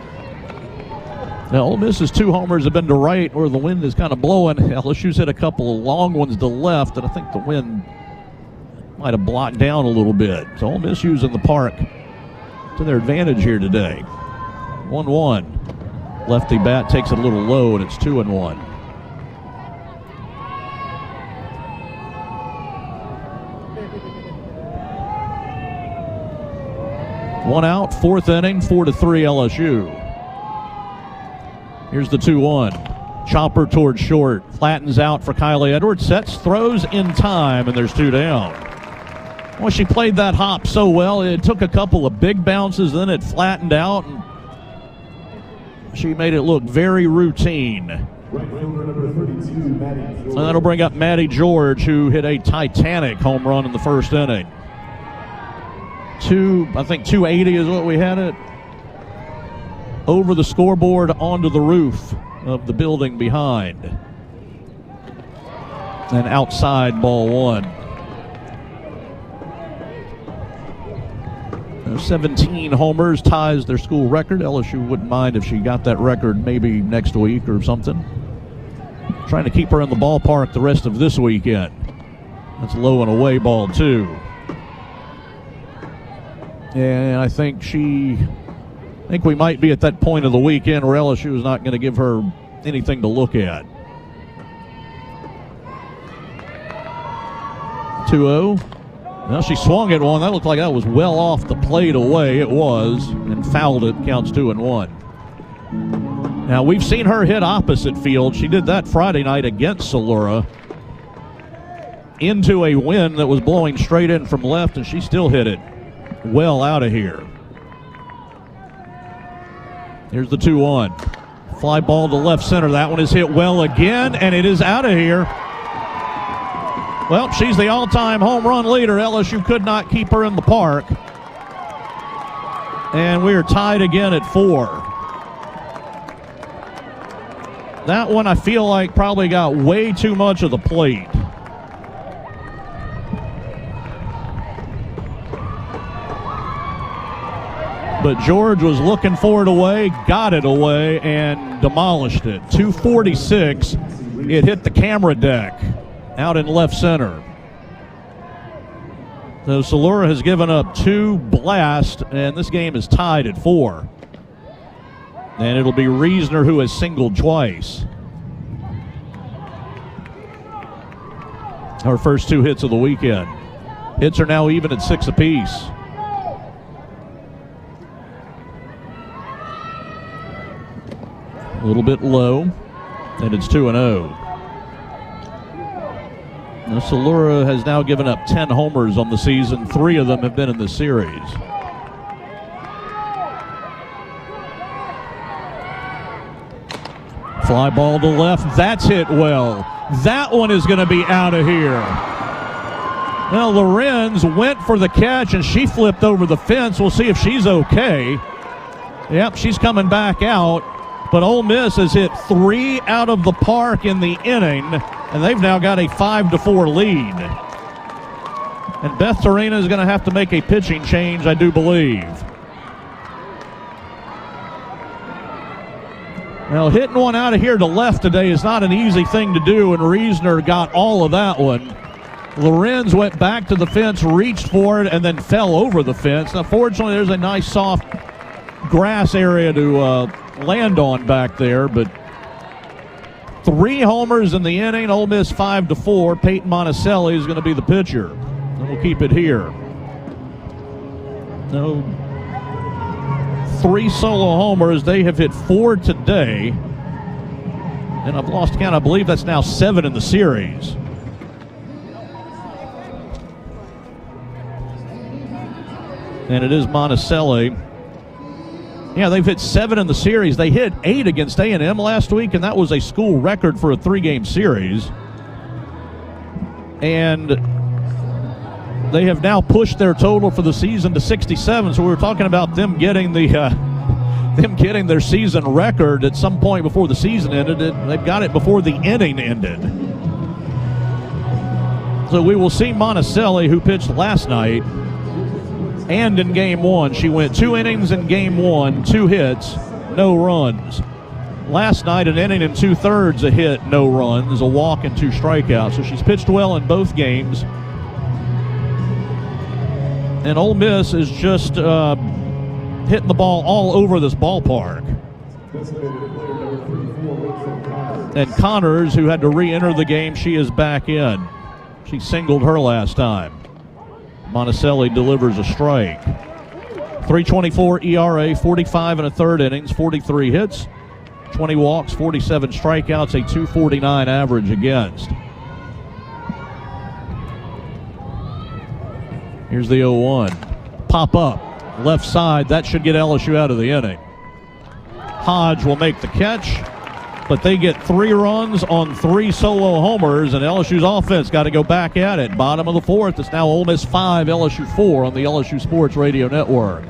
Now, Ole Miss's 2 homers have been to right where the wind is kind of blowing. LSU's hit a couple of long ones to left, and I think the wind might have blocked down a little bit. So Ole Miss using the park to their advantage here today. 1-1. Lefty bat takes it a little low, and it's 2-1. One out, 4th inning, 4-3 LSU. Here's the 2-1. Chopper towards short. Flattens out for Kylie Edwards. Sets, throws in time, and there's 2 down. Well, she played that hop so well. It took a couple of big bounces, then it flattened out, and she made it look very routine. And that'll bring up Maddie George, who hit a titanic home run in the 1st inning. I think 280 is what we had it. Over the scoreboard onto the roof of the building behind. And outside, ball 1. 17 homers, ties their school record. LSU wouldn't mind if she got that record maybe next week or something. Trying to keep her in the ballpark the rest of this weekend. That's low and away, ball 2. And I think we might be at that point of the weekend where LSU is not going to give her anything to look at. 2-0. Now she swung at one. That looked like that was well off the plate away. It was, and fouled it. Counts 2-1. Now we've seen her hit opposite field. She did that Friday night against Salura into a wind that was blowing straight in from left, and she still hit it well out of here. Here's the 2-1. Fly ball to left center. That one is hit well again, and it is out of here. Well, she's the all-time home run leader. LSU could not keep her in the park. And we are tied again at 4. That one I feel like probably got way too much of the plate. But George was looking for it away, got it away, and demolished it. 246. It hit the camera deck out in left center. So Salura has given up 2 blasts, and this game is tied at 4. And it'll be Reisner who has singled twice. Our first 2 hits of the weekend. Hits are now even at 6 apiece. A little bit low, and it's 2-0. Now, Salura has now given up 10 homers on the season. 3 of them have been in the series. Fly ball to left. That's hit well. That one is going to be out of here. Now, Lorenz went for the catch, and she flipped over the fence. We'll see if she's okay. Yep, she's coming back out. But Ole Miss has hit 3 out of the park in the inning, and they've now got a 5-4 lead. And Beth Torina is going to have to make a pitching change, I do believe. Now, hitting one out of here to left today is not an easy thing to do, and Reisner got all of that one. Lorenz went back to the fence, reached for it, and then fell over the fence. Now, fortunately, there's a nice soft grass area to land on back there, but 3 homers in the inning. Ole Miss 5-4. Peyton Monticelli is going to be the pitcher, and we'll keep it here. No, 3 solo homers. They have hit 4 today, and I've lost count. I believe that's now 7 in the series. And it is Monticelli. Yeah, they've hit 7 in the series. They hit 8 against A&M last week, and that was a school record for a 3-game series. And they have now pushed their total for the season to 67. So we were talking about them getting their season record at some point before the season ended. They've got it before the inning ended. So we will see Monticelli, who pitched last night, and in game one. She went 2 innings in game one, 2 hits, no runs. Last night, an inning and 2/3, a hit, no runs, a walk, and 2 strikeouts. So she's pitched well in both games. And Ole Miss is just hitting the ball all over this ballpark. And Connors, who had to re-enter the game, she is back in. She singled her last time. Monticelli delivers a strike. 3.24 ERA, 45 1/3 innings, 43 hits, 20 walks, 47 strikeouts, a 2.49 average against. Here's the 0-1. Pop up, left side. That should get LSU out of the inning. Hodge will make the catch, but they get 3 runs on 3 solo homers, and LSU's offense got to go back at it. Bottom of the 4th. It's now Ole Miss 5, LSU 4 on the LSU Sports Radio Network.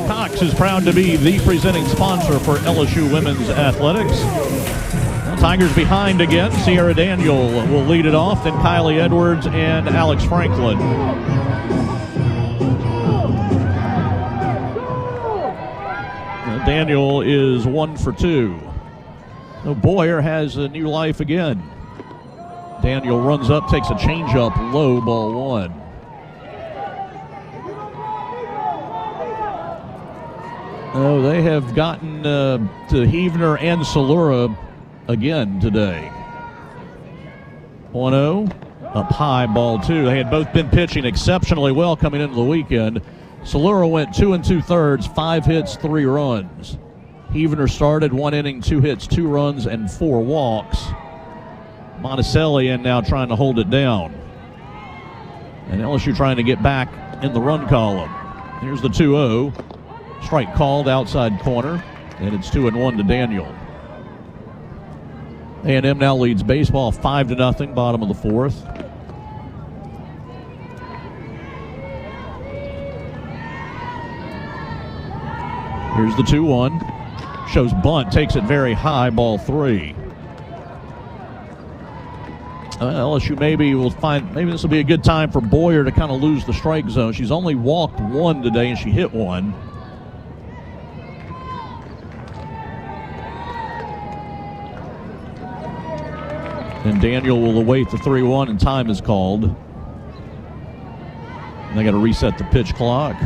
Cox is proud to be the presenting sponsor for LSU Women's Athletics. Well, Tigers behind again. Sierra Daniel will lead it off, then Kylie Edwards and Alex Franklin. Now, Daniel is 1 for 2. Now, Boyer has a new life again. Daniel runs up, takes a changeup, low, ball 1. Oh, they have gotten to Heavener and Salura again today. 1-0, up high, ball 2. They had both been pitching exceptionally well coming into the weekend. Salura went 2 2/3, 5 hits, 3 runs. Heavener started 1 inning, 2 hits, 2 runs, and 4 walks. Monticelli in now trying to hold it down. And LSU trying to get back in the run column. Here's the 2-0. Strike called outside corner, and it's 2-1 to Daniel. A&M now leads baseball 5-0, bottom of the 4th. Here's the 2-1. Shows bunt, takes it very high, ball 3. LSU maybe this will be a good time for Boyer to kind of lose the strike zone. She's only walked 1 today, and she hit 1. And Daniel will await the 3-1, and time is called. And they got to reset the pitch clock.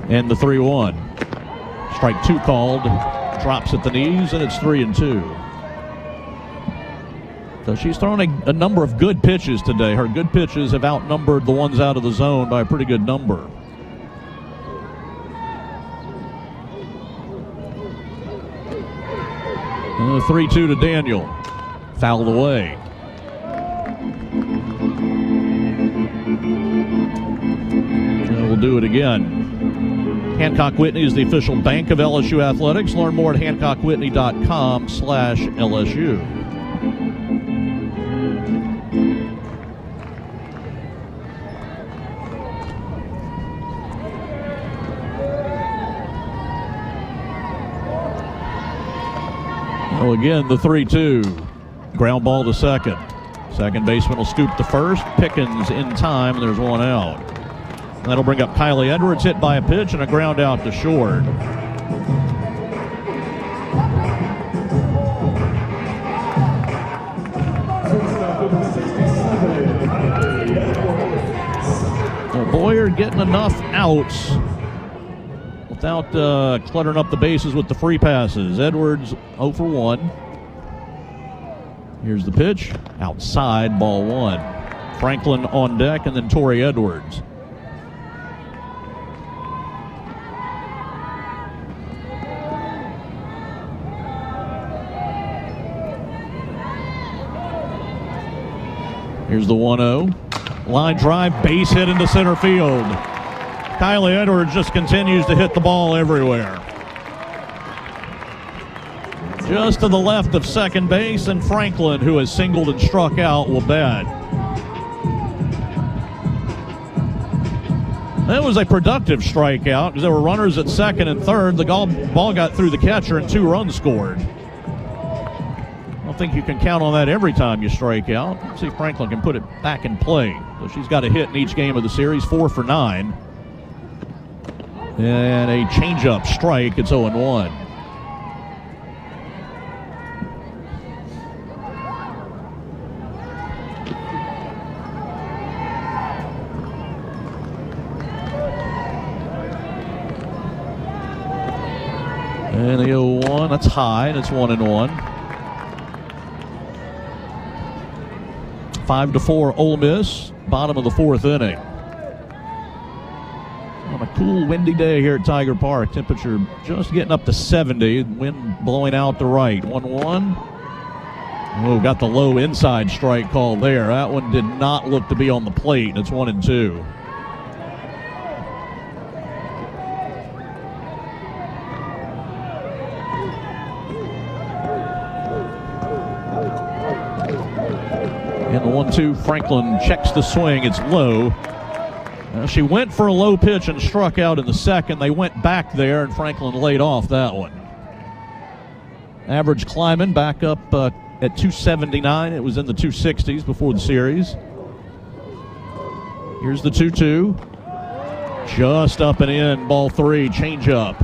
And the 3-1. Strike 2 called. Drops at the knees, and it's 3-2. So she's thrown a number of good pitches today. Her good pitches have outnumbered the ones out of the zone by a pretty good number. 3-2 to Daniel. Fouled away. And we'll do it again. Hancock Whitney is the official bank of LSU Athletics. Learn more at HancockWhitney.com/LSU. Well, again, the 3-2. Ground ball to second. Second baseman will scoop to first. Pickens in time, and there's one out. And that'll bring up Kylie Edwards, hit by a pitch and a ground out to short. Well, Boyer getting enough outs without cluttering up the bases with the free passes. Edwards 0 for 1. Here's the pitch. Outside, ball 1. Franklin on deck, and then Tori Edwards. Here's the 1-0. Line drive, base hit into center field. Kylie Edwards just continues to hit the ball everywhere. Just to the left of second base, and Franklin, who has singled and struck out, will bat. That was a productive strikeout because there were runners at second and third. The ball got through the catcher and 2 runs scored. I don't think you can count on that every time you strike out. Let's see if Franklin can put it back in play. So she's got a hit in each game of the series, 4 for 9. And a changeup strike. It's 0-1. And the 0-1, that's high, and it's 1-1. 5-4 Ole Miss, bottom of the 4th inning. On a cool, windy day here at Tiger Park. Temperature just getting up to 70. Wind blowing out to right. 1-1. Oh, got the low inside strike call there. That one did not look to be on the plate. It's 1-2. And the 1-2, Franklin checks the swing. It's low. She went for a low pitch and struck out in the second. They went back there, and Franklin laid off that one. Average climbing back up at 279. It was in the 260s before the series. Here's the 2-2. Just up and in, ball 3, changeup.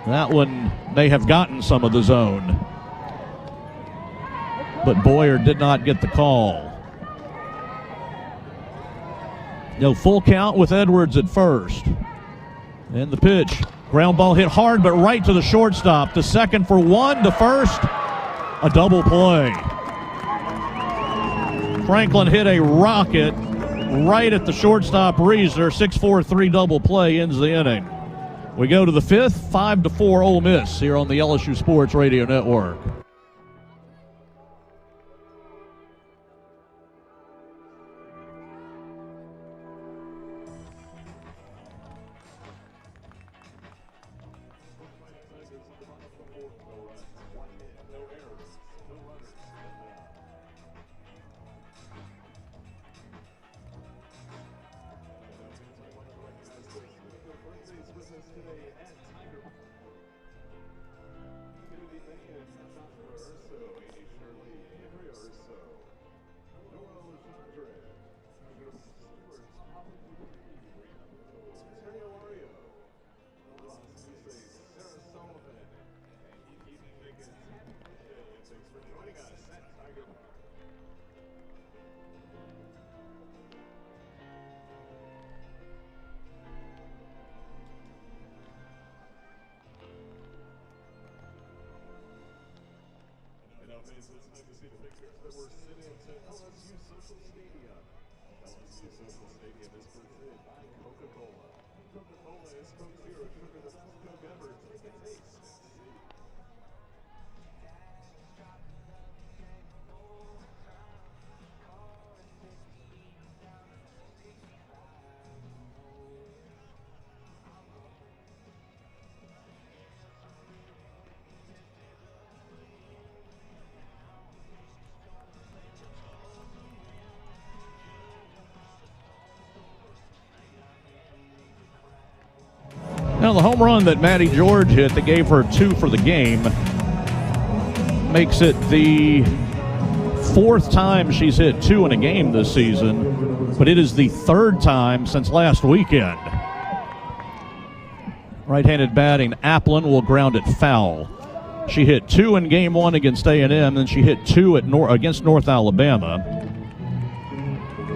That one may have gotten some of the zone. But Boyer did not get the call. No, full count with Edwards at first. And the pitch. Ground ball hit hard, but right to the shortstop. To second for 1, to first. A double play. Franklin hit a rocket right at the shortstop Reeser. 6-4-3 double play ends the inning. We go to the 5th, 5-4 Ole Miss here on the LSU Sports Radio Network. Now, the home run that Maddie George hit that gave her 2 for the game makes it the 4th time she's hit 2 in a game this season, but it is the 3rd time since last weekend. Right-handed batting, Applin will ground it foul. She hit 2 in game 1 against A&M, then she hit 2 against North Alabama,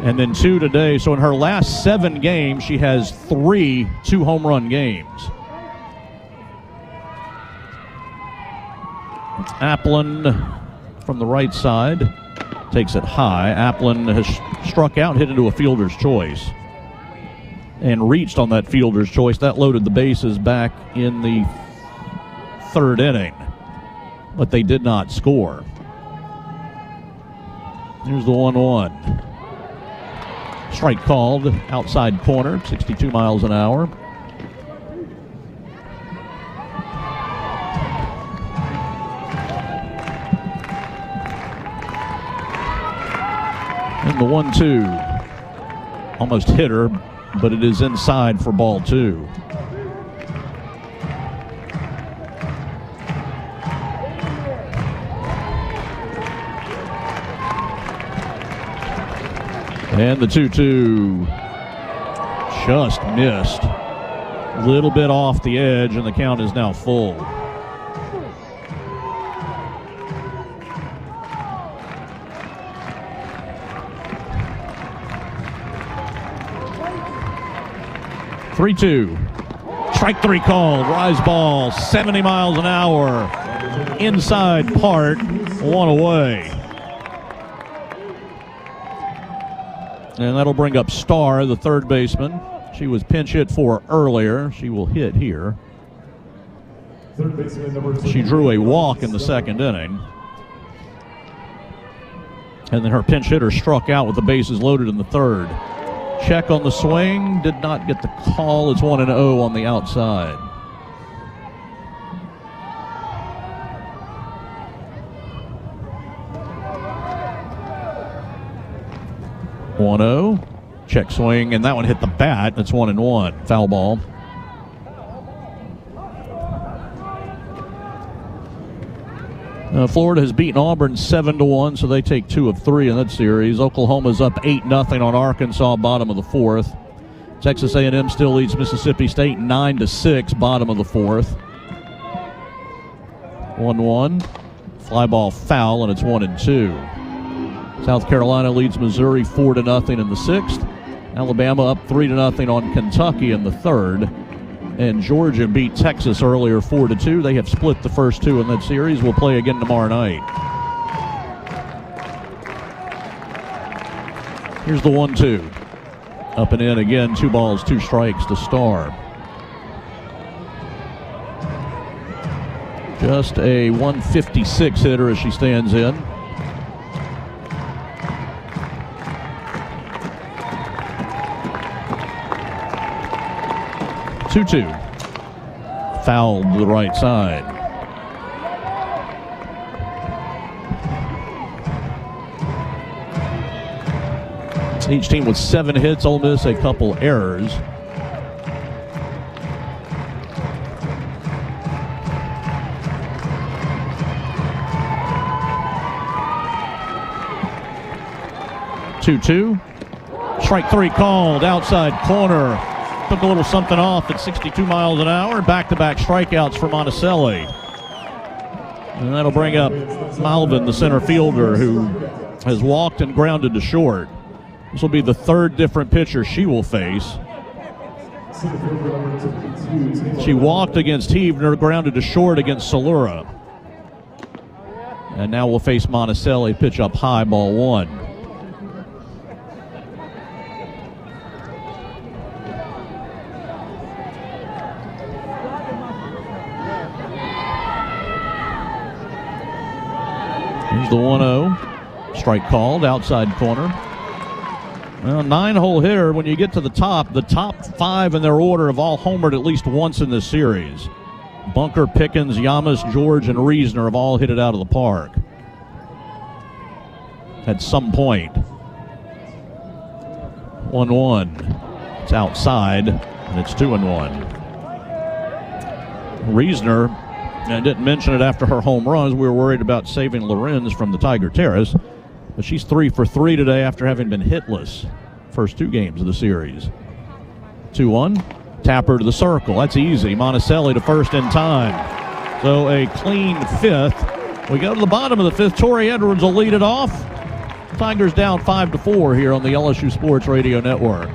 and then 2 today. So in her last 7 games, she has 3 2-home run games. Applin from the right side takes it high. Applin has struck out and hit into a fielder's choice and reached on that fielder's choice. That loaded the bases back in the 3rd inning, but they did not score. Here's the 1-1. Strike called, outside corner, 62 miles an hour. And the 1-2. Almost hit her, but it is inside for ball 2. And the 2-2 just missed. A little bit off the edge, and the count is now full. Three-two. Strike 3 called. Rise ball, 70 miles an hour. Inside part, 1 away. And that'll bring up Starr, the 3rd baseman. She was pinch hit for earlier. She will hit here. She drew a walk in the 2nd inning. And then her pinch hitter struck out with the bases loaded in the 3rd. Check on the swing, did not get the call. It's 1-0 on the outside. Check swing, and that one hit the bat. It's 1-1. Foul ball. Florida has beaten Auburn 7-1, so they take 2 of 3 in that series. Oklahoma's up 8-0 on Arkansas, bottom of the 4th. Texas A&M still leads Mississippi State 9-6, bottom of the 4th. 1-1. Fly ball foul, and it's 1-2. South Carolina leads Missouri 4-0 in the 6th. Alabama up 3-0 on Kentucky in the 3rd. And Georgia beat Texas earlier 4-2. They have split the first 2 in that series. We'll play again tomorrow night. Here's the 1-2. Up and in again, 2 balls, 2 strikes to Starr. Just a 156 hitter as she stands in. Fouled to the right side. Each team with 7 hits. Ole Miss a couple errors. Two. Strike 3 called. Outside corner. Took a little something off at 62 miles an hour. Back-to-back strikeouts for Monticelli. And that'll bring up Malvin, the center fielder, who has walked and grounded to short. This will be the 3rd different pitcher she will face. She walked against Heavner, grounded to short against Salura. And now we'll face Monticelli, pitch up high, ball 1. Here's the 1-0. Strike called, outside corner. Well, 9-hole hitter. When you get to the top 5 in their order have all homered at least once in this series. Bunker, Pickens, Yamas, George, and Reasoner have all hit it out of the park at some point. 1-1. It's outside, and it's 2-1. Reesner, I didn't mention it after her home runs. We were worried about saving Lorenz from the Tiger Terrace. But she's 3 for 3 today after having been hitless first 2 games of the series. 2-1. Tapper to the circle. That's easy. Monticelli to first in time. So a clean 5th. We go to the bottom of the 5th. Tori Edwards will lead it off. Tigers down 5-4 here on the LSU Sports Radio Network.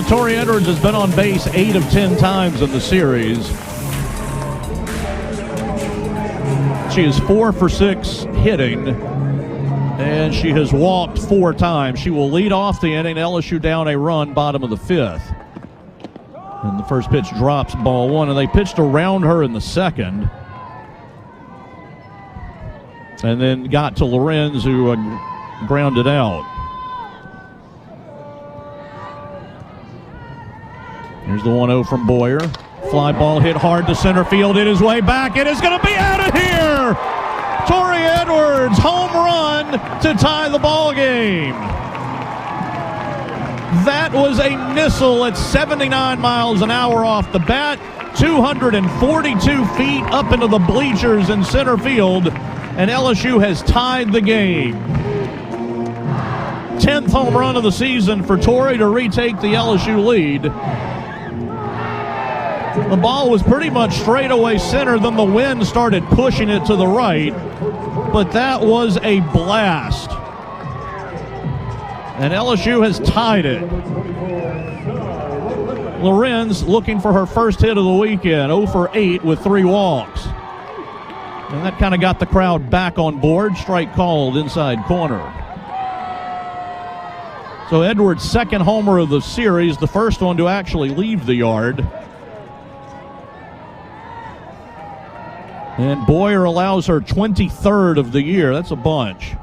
Tori Edwards has been on base 8 of 10 times in the series. She is 4 for 6 hitting, and she has walked 4 times. She will lead off the inning. LSU down a run, bottom of the 5th. And the first pitch drops, ball 1, and they pitched around her in the second. And then got to Lorenz, who grounded out. Here's the 1-0 from Boyer. Fly ball hit hard to center field. It is way back. It is going to be out of here. Tori Edwards, home run to tie the ball game. That was a missile at 79 miles an hour off the bat. 242 feet up into the bleachers in center field. And LSU has tied the game. 10th home run of the season for Tori to retake the LSU lead. The ball was pretty much straight away center, then the wind started pushing it to the right. But that was a blast. And LSU has tied it. Lorenz looking for her first hit of the weekend, 0 for 8 with 3 walks. And that kind of got the crowd back on board. Strike called inside corner. So Edwards' second homer of the series, the first one to actually leave the yard. And Boyer allows her 23rd of the year. That's a bunch.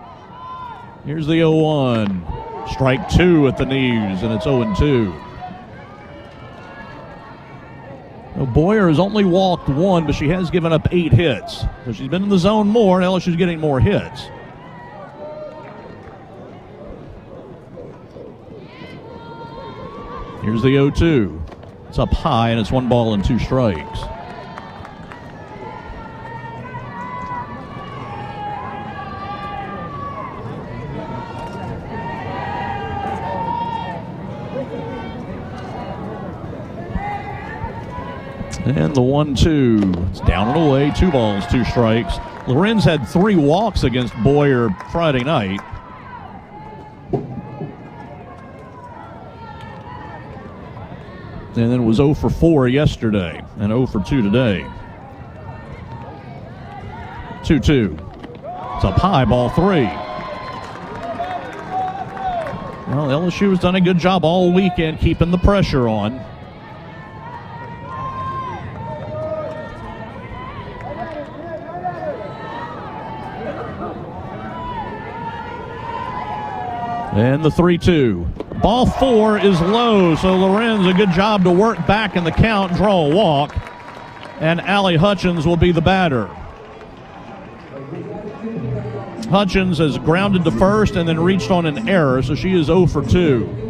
Here's the 0-1. Strike 2 at the knees, and it's 0-2. Well, Boyer has only walked 1, but she has given up 8 hits. So she's been in the zone more, and LSU's getting more hits. Here's the 0-2. It's up high, and it's 1 ball and 2 strikes. And the 1-2, it's down and away, 2 balls, 2 strikes. Lorenz had 3 walks against Boyer Friday night. And then it was 0 for 4 yesterday and 0 for 2 today. 2-2. It's up high, ball 3. Well, LSU has done a good job all weekend keeping the pressure on. And the 3-2. Ball 4 is low, so Lorenz, a good job to work back in the count, draw a walk. And Allie Hutchins will be the batter. Hutchins has grounded to first and then reached on an error, so she is 0 for 2.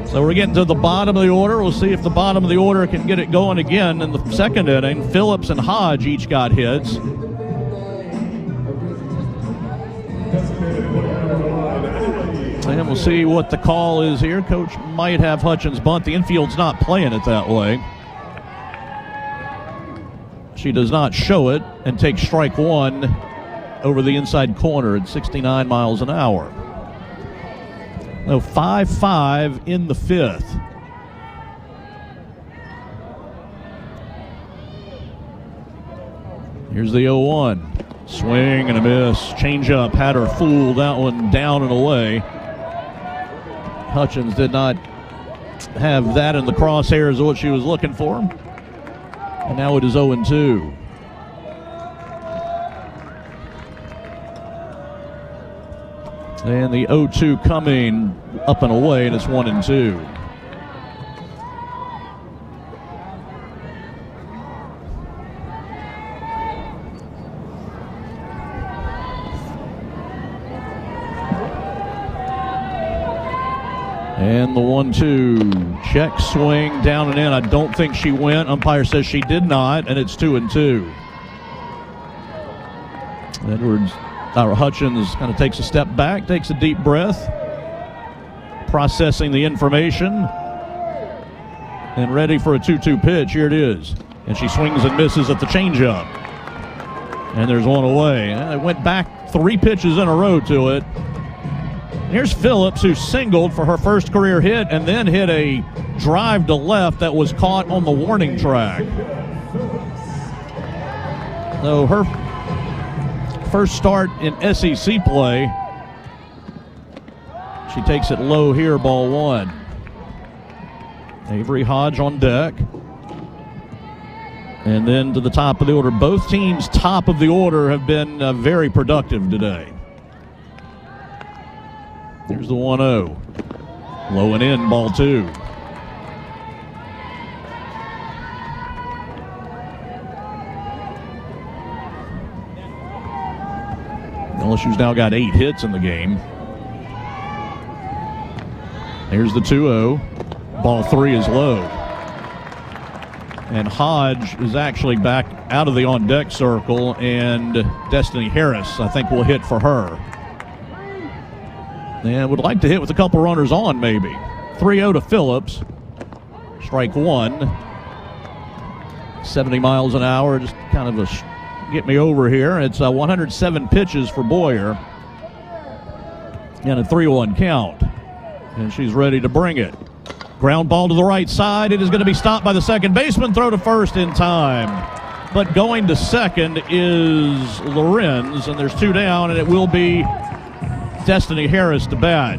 So we're getting to the bottom of the order. We'll see if the bottom of the order can get it going again in the second inning. Phillips and Hodge each got hits. And we'll see what the call is here. Coach might have Hutchins bunt. The infield's not playing it that way. She does not show it and takes strike 1 over the inside corner at 69 miles an hour. No, 5-5 in the 5th. Here's the 0-1. Swing and a miss. Changeup had her fooled. That one down and away. Hutchins did not have that in the crosshairs of what she was looking for. And now it is 0-2. And the 0-2 coming up and away, and it's 1-2. And the 1-2. Check swing down and in. I don't think she went. Umpire says she did not, and it's 2-2. Hutchins kind of takes a step back, takes a deep breath, processing the information, and ready for a 2-2 pitch. Here it is. And she swings and misses at the changeup. And there's one away. It went back 3 pitches in a row to it. Here's Phillips, who singled for her first career hit and then hit a drive to left that was caught on the warning track. So her first start in SEC play. She takes it low here, ball 1. Avery Hodge on deck. And then to the top of the order. Both teams' top of the order have been very productive today. Here's the 1-0. Low and in, ball 2. LSU's now got 8 hits in the game. Here's the 2-0. Ball 3 is low. And Hodge is actually back out of the on-deck circle, and Destiny Harris, I think, will hit for her. And would like to hit with a couple runners on, maybe. 3-0 to Phillips. Strike 1. 70 miles an hour, just kind of a get me over here. It's 107 pitches for Boyer. And a 3-1 count. And she's ready to bring it. Ground ball to the right side. It is going to be stopped by the second baseman. Throw to first in time. But going to second is Lorenz, and there's 2 down, and it will be Destiny Harris to bat.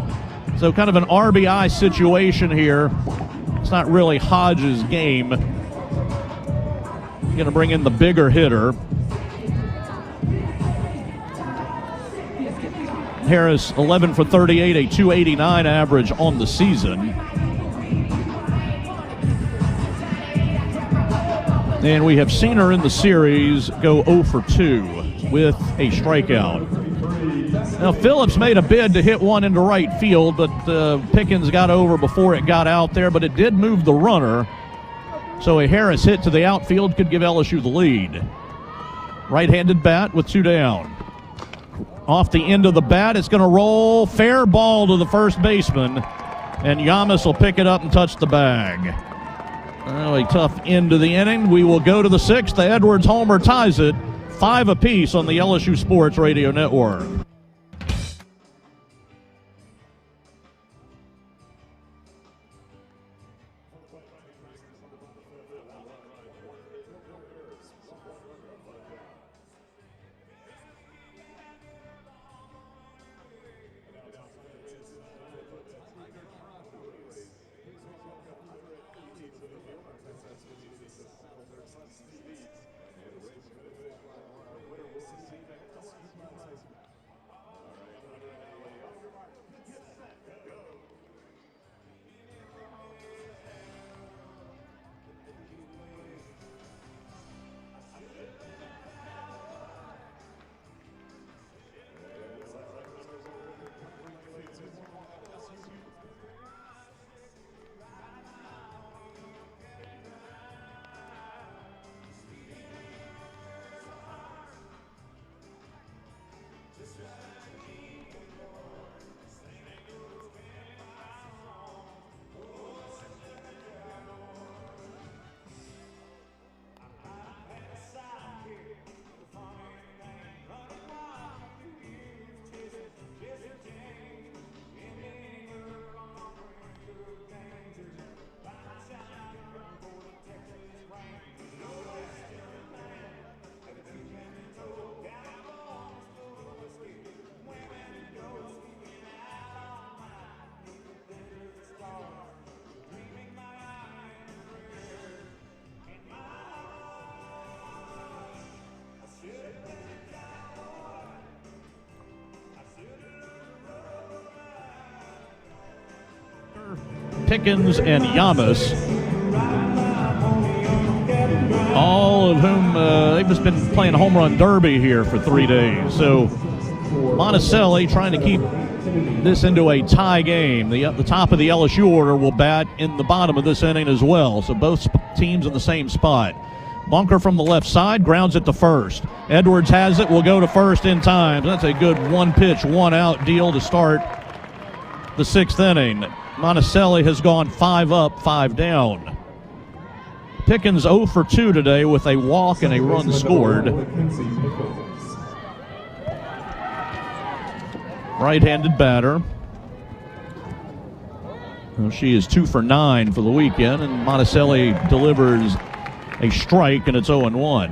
So kind of an RBI situation here. It's not really Hodge's game. Going to bring in the bigger hitter. Harris, 11 for 38, a 289 average on the season. And we have seen her in the series go 0 for 2 with a strikeout. Now, Phillips made a bid to hit one into right field, but Pickens got over before it got out there, but it did move the runner. So a Harris hit to the outfield could give LSU the lead. Right-handed bat with 2 down. Off the end of the bat, it's going to roll. Fair ball to the first baseman, and Yamas will pick it up and touch the bag. Oh, a tough end to the inning. We will go to the 6th. The Edwards homer ties it. 5 apiece on the LSU Sports Radio Network. Pickens, and Yamas. All of whom, they've just been playing home run derby here for 3 days. So Monticelli trying to keep this into a tie game. The top of the LSU order will bat in the bottom of this inning as well. So both teams in the same spot. Bunker from the left side, grounds it to first. Edwards has it, will go to first in time. That's a good one-pitch, one-out deal to start the 6th inning. Monticelli has gone 5 up, 5 down. Pickens 0 for 2 today with a walk and a run scored. Right-handed batter. Well, she is 2 for 9 for the weekend, and Monticelli delivers a strike, and it's 0-1.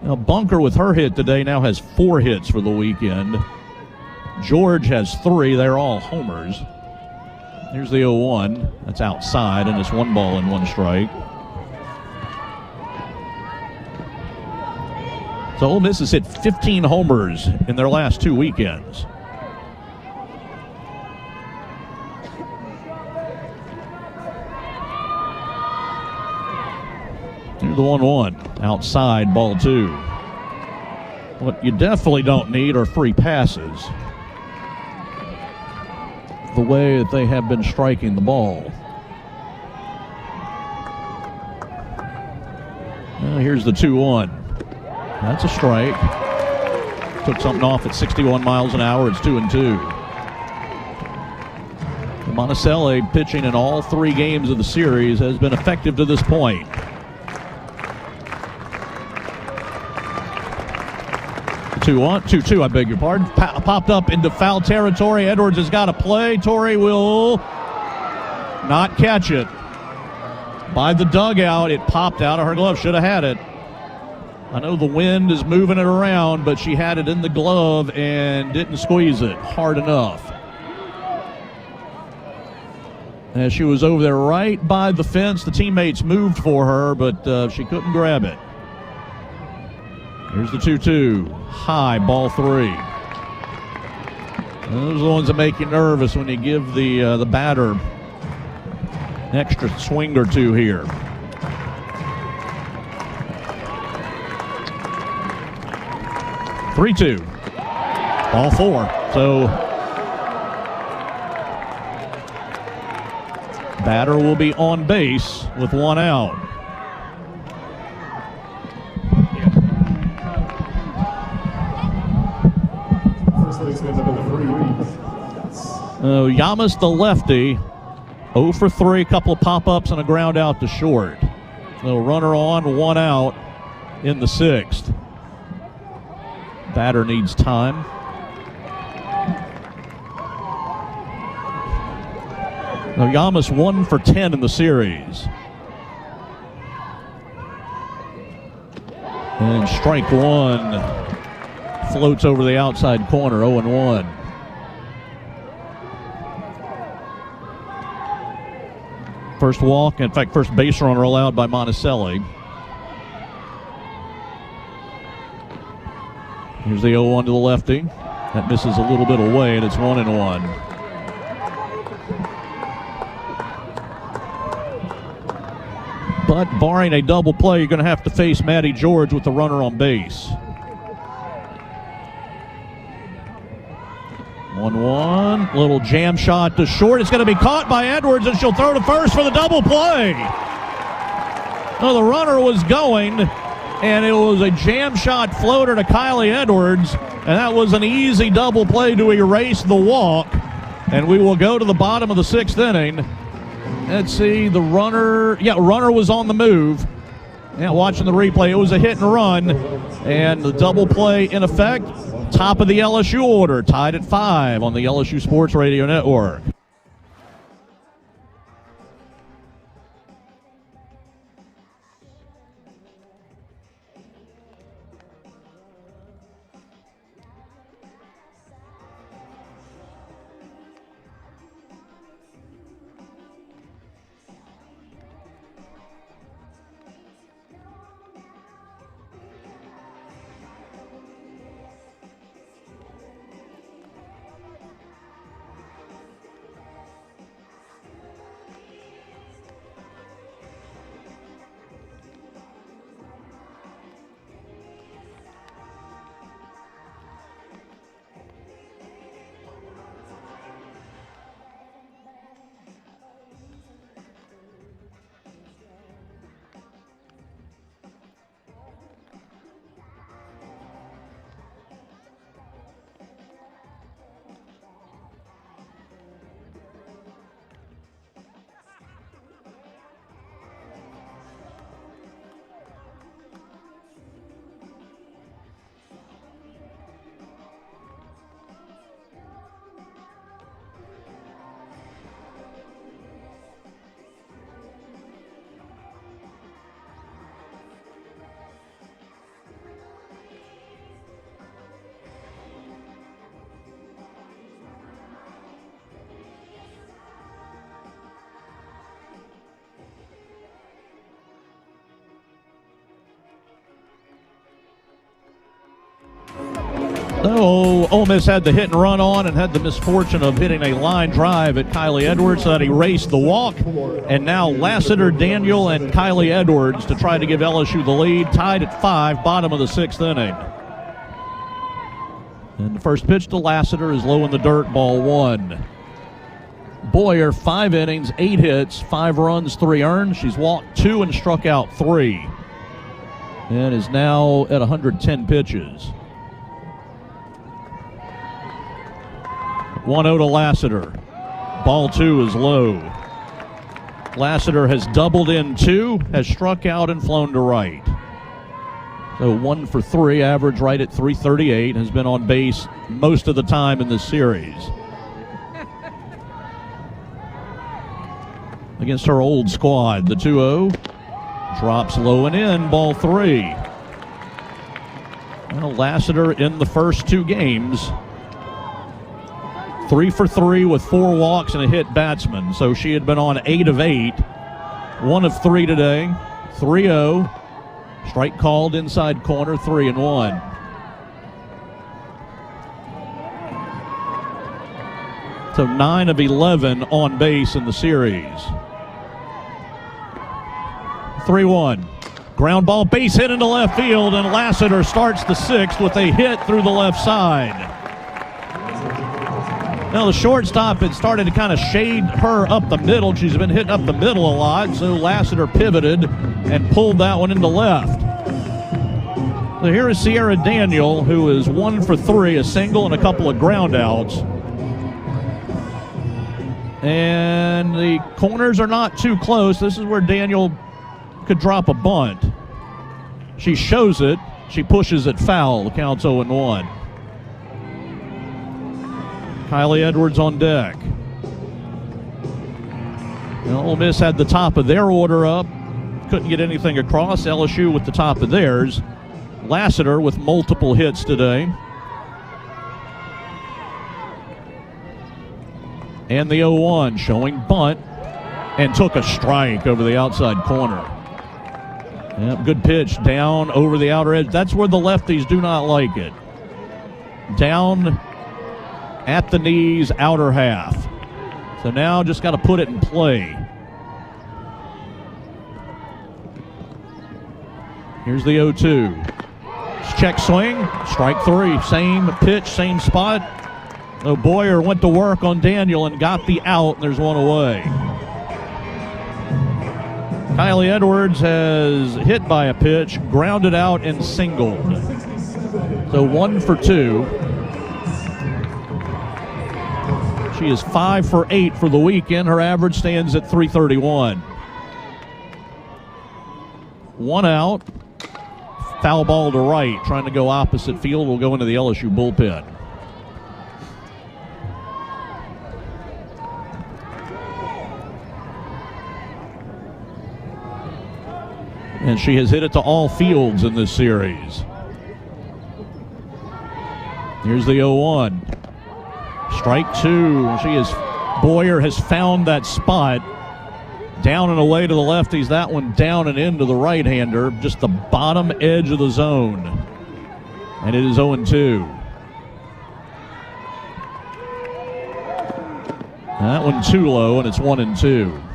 Now, Bunker with her hit today now has 4 hits for the weekend. George has 3. They're all homers. Here's the 0-1. That's outside, and it's 1 ball and 1 strike. So Ole Miss has hit 15 homers in their last 2 weekends. Here's the 1-1. Outside, ball 2. What you definitely don't need are free passes. The way that they have been striking the ball. Here's the 2-1. That's a strike. Took something off at 61 miles an hour. It's 2-2. Monticelli pitching in all 3 games of the series has been effective to this point. 2-2, I beg your pardon. Popped up into foul territory. Edwards has got to play. Torrey will not catch it. By the dugout, it popped out of her glove. Should have had it. I know the wind is moving it around, but she had it in the glove and didn't squeeze it hard enough. As she was over there right by the fence, the teammates moved for her, but she couldn't grab it. Here's the 2-2. High, ball 3. Those are the ones that make you nervous when you give the batter an extra swing or 2 here. Three-two. Ball 4. So batter will be on base with 1 out. Yamas, the lefty, 0 for 3, a couple of pop-ups and a ground out to short. So runner on, 1 out in the 6th. Batter needs time. Now Yamas 1 for 10 in the series. And strike 1 floats over the outside corner, 0-1. First walk, in fact, first base runner allowed by Monticelli. Here's the 0-1 to the lefty. That misses a little bit away, and it's 1-1. But barring a double play, you're going to have to face Maddie George with the runner on base. 1-1, little jam shot to short. It's going to be caught by Edwards, and she'll throw to first for the double play. Well, the runner was going, and it was a jam shot floater to Kylie Edwards, and that was an easy double play to erase the walk. And we will go to the bottom of the 6th inning. Let's see, the runner was on the move. Yeah, watching the replay, it was a hit and run, and the double play in effect. Top of the LSU order, tied at 5 on the LSU Sports Radio Network. Oh, Ole Miss had the hit and run on and had the misfortune of hitting a line drive at Kylie Edwards, so that erased the walk. And now Lassiter, Daniel, and Kylie Edwards to try to give LSU the lead, tied at 5, bottom of the 6th inning. And the first pitch to Lassiter is low in the dirt, ball 1. Boyer, 5 innings, 8 hits, 5 runs, 3 earned. She's walked 2 and struck out 3. And is now at 110 pitches. 1-0 to Lassiter. Ball 2 is low. Lassiter has doubled in 2, has struck out and flown to right. So 1 for 3, average right at 338, has been on base most of the time in this series. Against her old squad, the 2-0 drops low and in, ball 3. Well, Lassiter in the first 2 games, 3 for 3 with 4 walks and a hit batsman. So she had been on 8 of 8, 1 of 3 today, 3-0. Strike called inside corner, 3-1. So 9 of 11 on base in the series. 3-1. Ground ball, base hit into left field, and Lassiter starts the 6th with a hit through the left side. Now the shortstop had started to kind of shade her up the middle. She's been hitting up the middle a lot, so Lassiter pivoted and pulled that one into left. So here is Sierra Daniel, who is 1 for 3, a single and a couple of ground outs. And the corners are not too close. This is where Daniel could drop a bunt. She shows it. She pushes it foul. The count's 0-1. Kylie Edwards on deck. Well, Ole Miss had the top of their order up. Couldn't get anything across. LSU with the top of theirs. Lassiter with multiple hits today. And the 0-1 showing bunt and took a strike over the outside corner. Yep, good pitch down over the outer edge. That's where the lefties do not like it. Down at the knees, outer half. So now just got to put it in play. Here's the 0-2. Check swing, strike 3. Same pitch, same spot. So Boyer went to work on Daniel and got the out, and there's 1 away. Kylie Edwards has hit by a pitch, grounded out, and singled. So 1 for 2. She is 5 for 8 for the weekend. Her average stands at 331. 1 out. Foul ball to right. Trying to go opposite field. Will go into the LSU bullpen. And she has hit it to all fields in this series. Here's the 0-1. Strike 2. Boyer has found that spot. Down and away to the lefties. That one down and into the right-hander. Just the bottom edge of the zone. And it is 0-2. That one too low, and it's 1-2.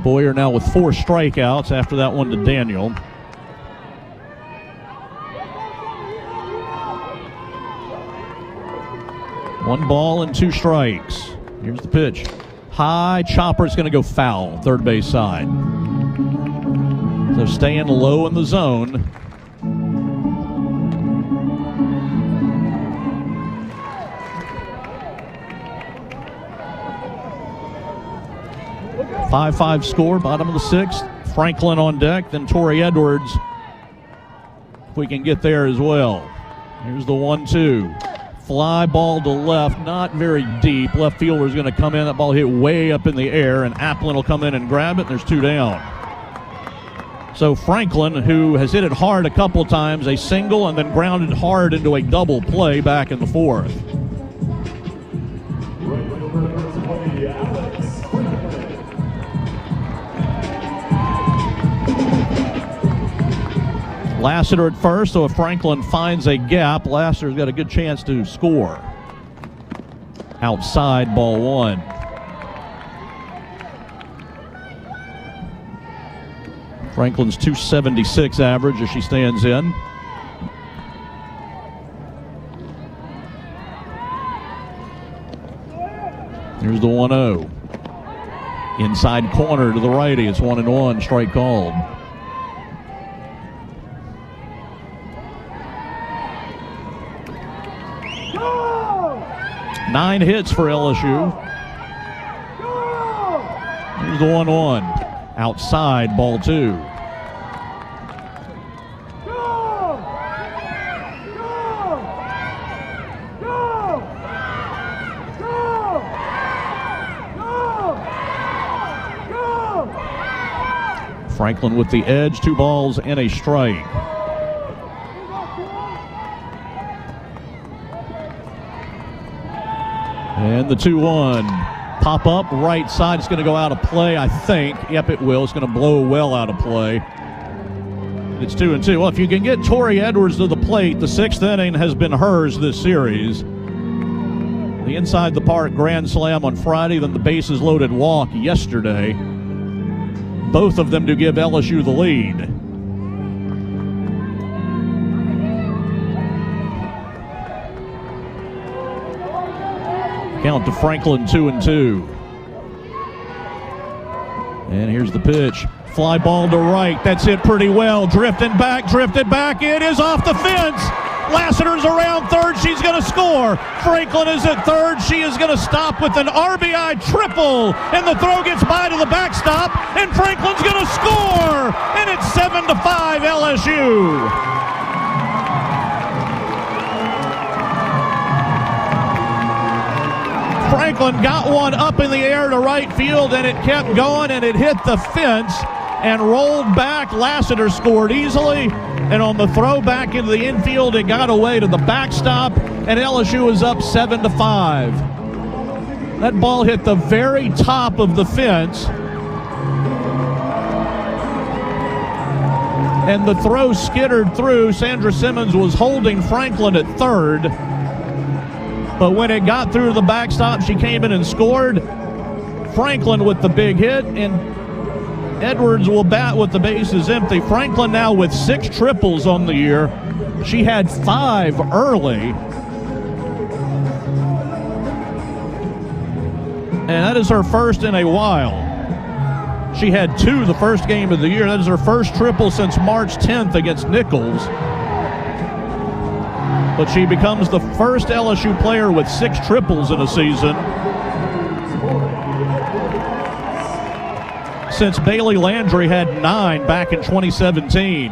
Boyer now with 4 strikeouts after that one to Daniel. One ball and 2 strikes. Here's the pitch. High chopper. It's going to go foul, third base side. So staying low in the zone. Five score, bottom of the 6th. Franklin on deck, then Tori Edwards, if we can get there as well. Here's the 1-2. Fly ball to left, not very deep. Left fielder is going to come in. That ball hit way up in the air, and Applin will come in and grab it, and there's 2 down. So Franklin, who has hit it hard a couple times, a single, and then grounded hard into a double play back in the 4th. Lassiter at first, so if Franklin finds a gap, Lassiter's got a good chance to score. Outside, ball one. Franklin's 276 average as she stands in. Here's the 1-0. Inside corner to the righty. It's 1-1. Strike called. Go! 9 hits for LSU. Go! Here's the 1-1. Outside, ball two. Franklin with the edge, 2 balls and a strike. And the 2-1. Pop up right side. It's going to go out of play, I think. Yep, it will. It's going to blow well out of play. It's 2-2. Well, if you can get Tori Edwards to the plate, the 6th inning has been hers this series. The inside the park grand slam on Friday, then the bases loaded walk yesterday. Both of them to give LSU the lead. Count to Franklin, 2-2. And here's the pitch. Fly ball to right. That's hit pretty well. Drifted back. It is off the fence. Lassiter's around third. She's going to score. Franklin is at third. She is going to stop with an RBI triple. And the throw gets by to the backstop. And Franklin's going to score. And it's 7-5 LSU. Franklin got one up in the air to right field, and it kept going, and it hit the fence and rolled back. Lassiter scored easily, and on the throw back into the infield, it got away to the backstop, and LSU is up 7-5. That ball hit the very top of the fence, and the throw skittered through. Sandra Simmons was holding Franklin at third, but when it got through the backstop, she came in and scored. Franklin with the big hit, and Edwards will bat with the bases empty. Franklin now with 6 triples on the year. She had 5 early. And that is her first in a while. She had 2 the first game of the year. That is her first triple since March 10th against Nichols. But she becomes the first LSU player with 6 triples in a season since Bailey Landry had 9 back in 2017.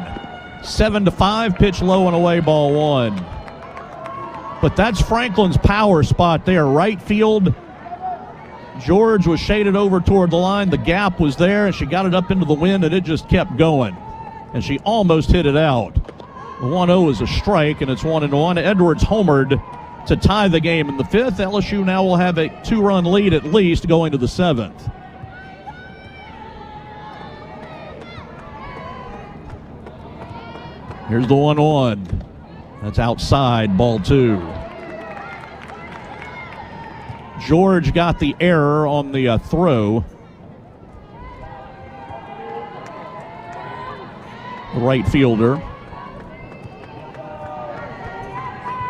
7-5, pitch low and away, ball one. But that's Franklin's power spot there, right field. George was shaded over toward the line. The gap was there, and she got it up into the wind, and it just kept going. And she almost hit it out. The 1-0 is a strike, and it's 1-1. Edwards homered to tie the game in the 5th. LSU now will have a 2-run lead at least going to the 7th. Here's the 1-1. That's outside, ball 2. George got the error on the throw. The right fielder.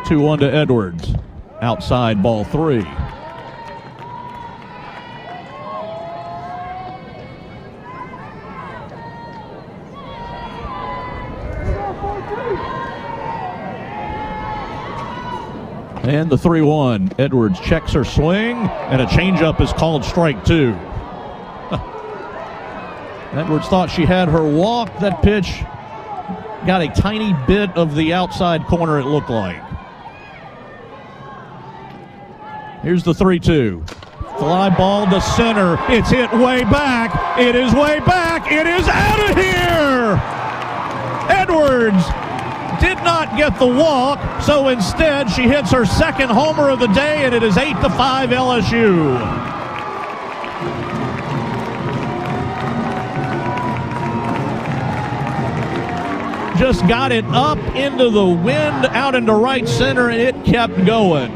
2-1 to Edwards. Outside, ball 3. And the 3-1. Edwards checks her swing, and a changeup is called strike 2. Edwards thought she had her walk. That pitch got a tiny bit of the outside corner, it looked like. Here's the 3-2. Fly ball to center. It's hit way back. It is way back. It is out of here. Edwards did not get the walk, so instead she hits her second homer of the day, and it is 8-5 LSU. just got it up into the wind, out into right center, and it kept going.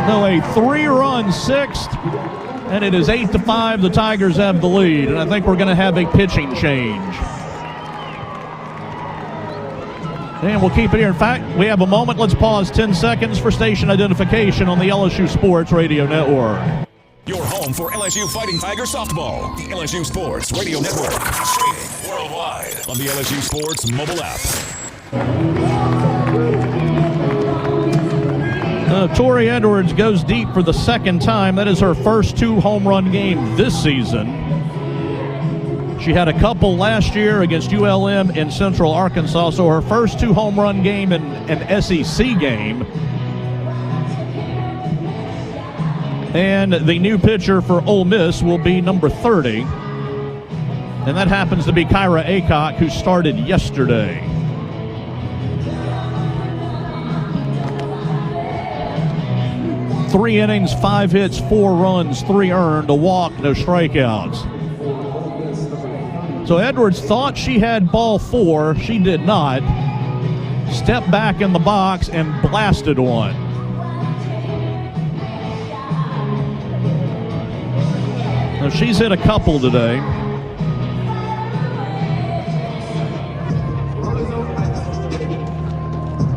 So a 3-run sixth, and it is 8-5. The Tigers have the lead, and I think we're going to have a pitching change. And we'll keep it here. In fact, we have a moment. Let's pause 10 seconds for station identification on the LSU Sports Radio Network. Your home for LSU Fighting Tiger softball. The LSU Sports Radio Network. Streaming worldwide on the LSU Sports mobile app. Tori Edwards goes deep for the second time. That is her first 2 home run game this season. She had a couple last year against ULM in Central Arkansas, so her first 2 home run game in an SEC game. And the new pitcher for Ole Miss will be number 30. And that happens to be Kyra Aycock, who started yesterday. Three innings, 5 hits, 4 runs, 3 earned, a walk, no strikeouts. So Edwards thought she had ball 4. She did not. Stepped back in the box and blasted one. Now she's hit a couple today.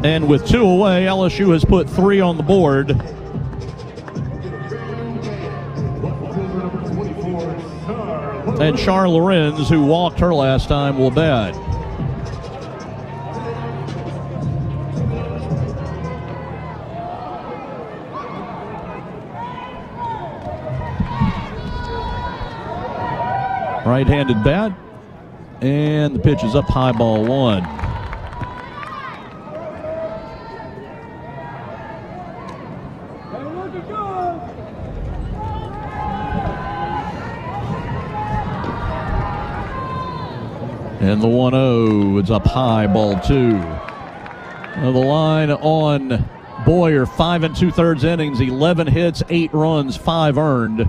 And with 2 away, LSU has put 3 on the board. And Char Lorenz, who walked her last time, will bat. Right-handed bat. And the pitch is up high, ball 1. And the 1-0, it's up high, ball 2. Now the line on Boyer, 5 2/3 innings, 11 hits, 8 runs, 5 earned.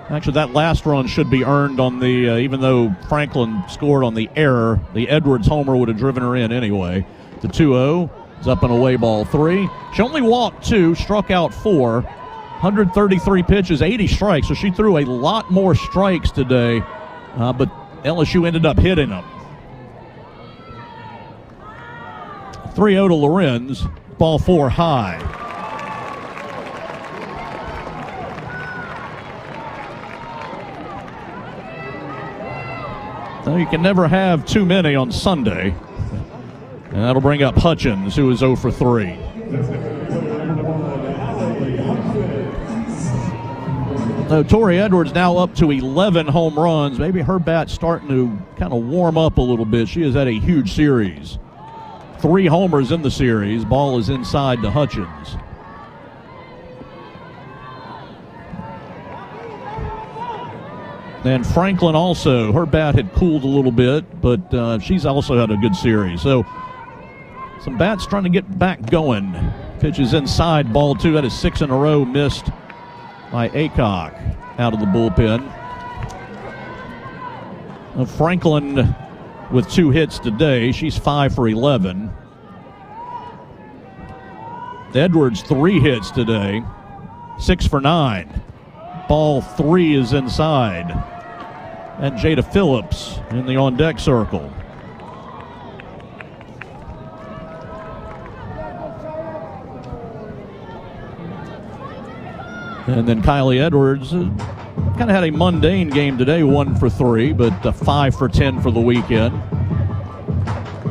Actually, that last run should be earned on the, even though Franklin scored on the error, the Edwards homer would have driven her in anyway. The 2-0 is up and away, ball 3. She only walked 2, struck out 4, 133 pitches, 80 strikes, so she threw a lot more strikes today, but LSU ended up hitting them. 3-0 to Lorenz, ball 4 high. Now you can never have too many on Sunday. And that'll bring up Hutchins, who is 0 for 3. So Tori Edwards now up to 11 home runs. Maybe her bat's starting to kind of warm up a little bit. She has had a huge series. 3 homers in the series. Ball is inside to Hutchins. And Franklin also, her bat had cooled a little bit, but she's also had a good series. So some bats trying to get back going. Pitches inside, ball 2. That is 6 in a row missed by Aycock out of the bullpen. Franklin with 2 hits today. She's 5 for 11. Edwards 3 hits today. 6 for 9. Ball 3 is inside. And Jada Phillips in the on-deck circle. And then Kylie Edwards kind of had a mundane game today, 1 for 3, but 5 for 10 for the weekend.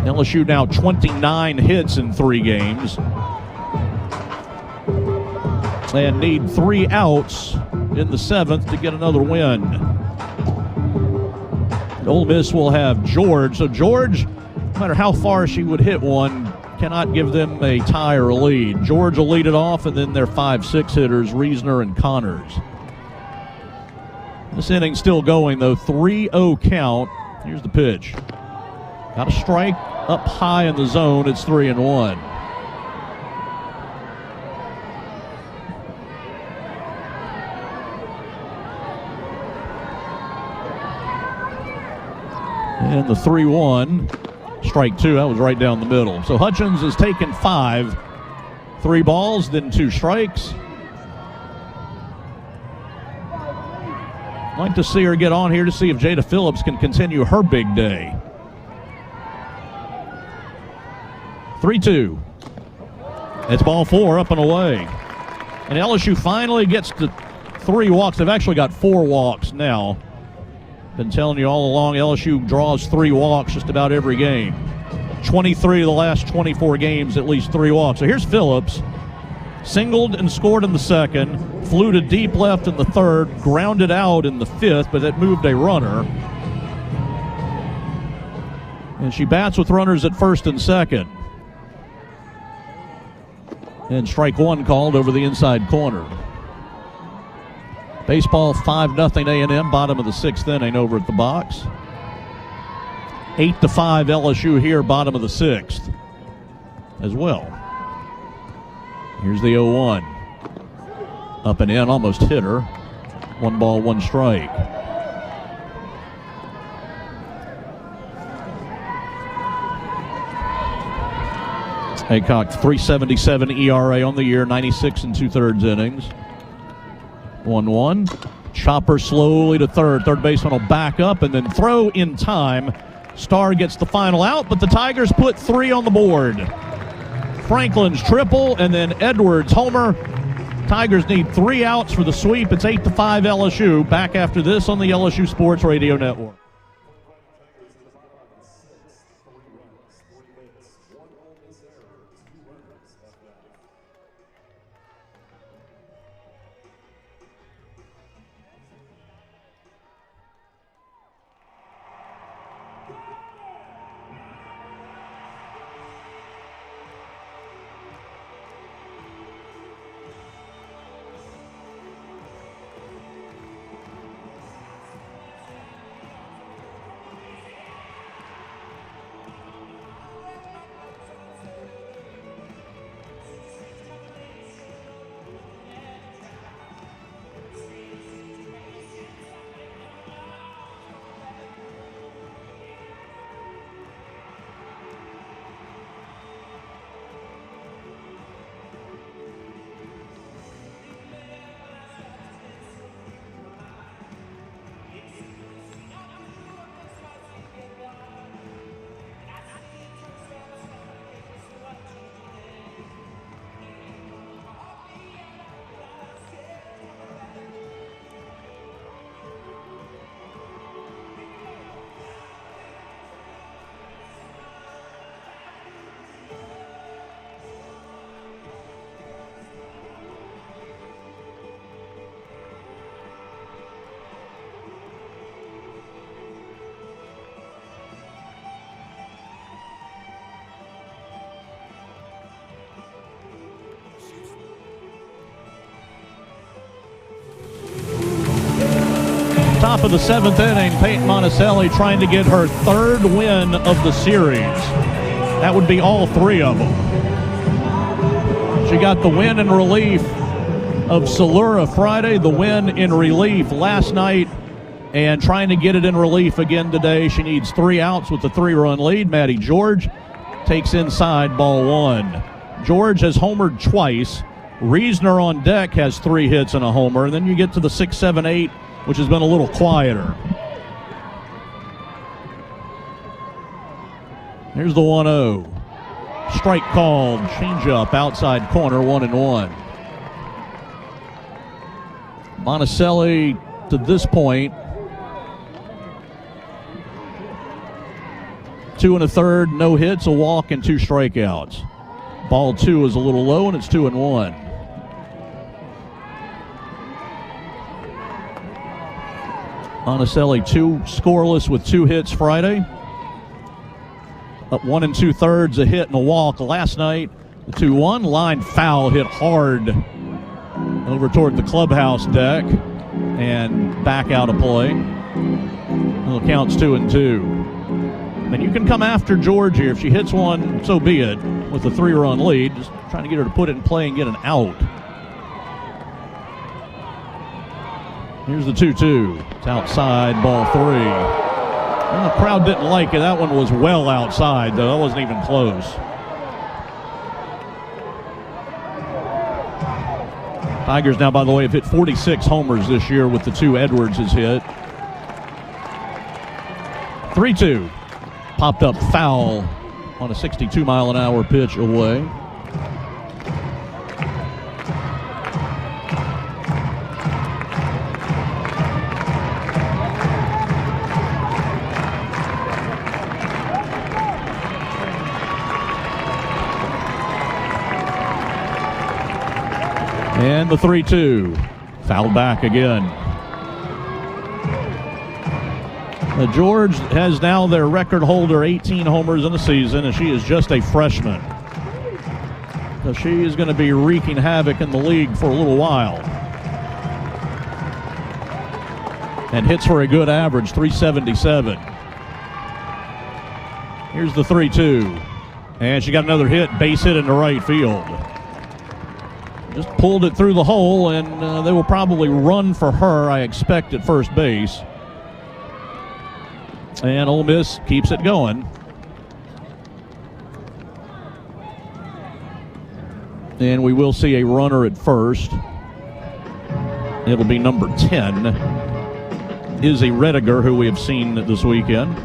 LSU now 29 hits in 3 games. And need 3 outs in the 7th to get another win. Ole Miss will have George. So George, no matter how far she would hit one, cannot give them a tie or a lead. George will lead it off, and then their 5-6 hitters, Reesner and Connors. This inning's still going, though. 3-0 count. Here's the pitch. Got a strike up high in the zone. It's 3-1. And the 3-1, strike two, that was right down the middle. So Hutchins has taken 5, 3 balls, then 2 strikes. I'd like to see her get on here to see if Jada Phillips can continue her big day. 3-2. It's ball 4, up and away. And LSU finally gets to 3 walks. They've actually got 4 walks now. Been telling you all along, LSU draws 3 walks just about every game. 23 of the last 24 games, at least 3 walks. So here's Phillips. Singled and scored in the second, flew to deep left in the third, grounded out in the 5th, but it moved a runner. And she bats with runners at first and second. And strike 1 called over the inside corner. Baseball 5-0 A&M, bottom of the 6th inning over at the box. 8-5 LSU here, bottom of the 6th as well. Here's the 0-1. Up and in, almost hit her. 1 ball, 1 strike. Aycock, 3.77 ERA on the year, 96 2/3 innings. 1-1. Chopper slowly to third. Third baseman will back up and then throw in time. Starr gets the final out, but the Tigers put 3 on the board. Franklin's triple, and then Edwards homer. Tigers need 3 outs for the sweep. It's 8-5 LSU. Back after this on the LSU Sports Radio Network. Top of the 7th inning, Peyton Monticelli trying to get her 3rd win of the series. That would be all 3 of them. She got the win in relief of Salura Friday, the win in relief last night, and trying to get it in relief again today. She needs 3 outs with the 3-run lead. Maddie George takes inside, ball 1. George has homered twice. Reisner on deck has 3 hits and a homer. And then you get to the 6, 7, 8, which has been a little quieter. Here's the 1-0. Strike called, changeup, outside corner, 1-1. Monticelli, to this point, 2 1/3, no hits, a walk, and 2 strikeouts. Ball 2 is a little low, and it's 2-1. Monticelli 2 scoreless with 2 hits Friday. Up 1 2/3, a hit and a walk last night. The 2-1 line foul hit hard over toward the clubhouse deck and back out of play. Well, the count's 2-2. And you can come after George here. If she hits one, so be it, with a 3-run lead. Just trying to get her to put it in play and get an out. Here's the 2-2. It's outside, ball 3. Well, the crowd didn't like it. That one was well outside, though. That wasn't even close. Tigers now, by the way, have hit 46 homers this year with the 2 Edwards has hit. 3-2. Popped up foul on a 62-mile-an-hour pitch away. And the 3-2. Fouled back again. George has now their record holder 18 homers in the season, and she is just a freshman. So she is going to be wreaking havoc in the league for a little while. And hits for a good average, 377. Here's the 3-2. And she got another hit, base hit into right field. Just pulled it through the hole, and they will probably run for her, I expect, at first base. And Ole Miss keeps it going. And we will see a runner at first. It'll be number 10. Izzy Rediger, who we have seen this weekend.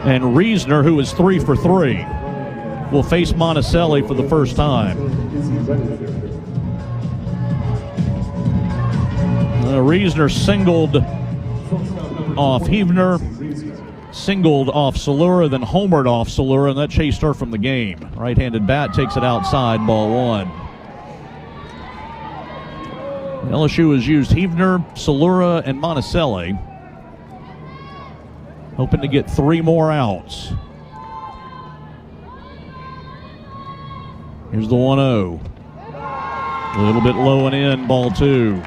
And Reisner, who is 3 for 3. Will face Monticelli for the first time. Reisner singled off Heavner, singled off Salura, then homered off Salura, and that chased her from the game. Right-handed bat takes it outside, ball 1. LSU has used Heavner, Salura, and Monticelli, hoping to get 3 more outs. Here's the 1-0. A little bit low and in, ball 2.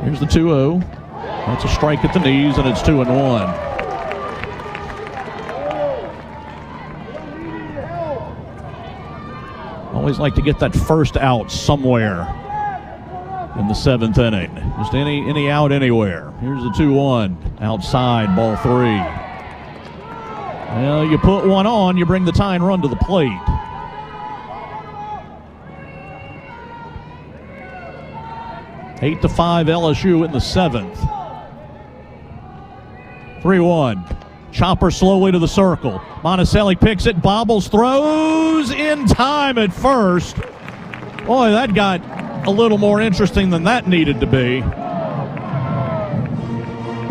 Here's the 2-0. That's a strike at the knees, and it's 2-1. Always like to get that first out somewhere in the 7th inning. Just any out anywhere. Here's the 2-1. Outside, ball 3. Well, you put one on, you bring the tying run to the plate. Eight to 5 LSU in the 7th. 3-1. Chopper slowly to the circle. Monticelli picks it, bobbles, throws in time at first. Boy, that got a little more interesting than that needed to be.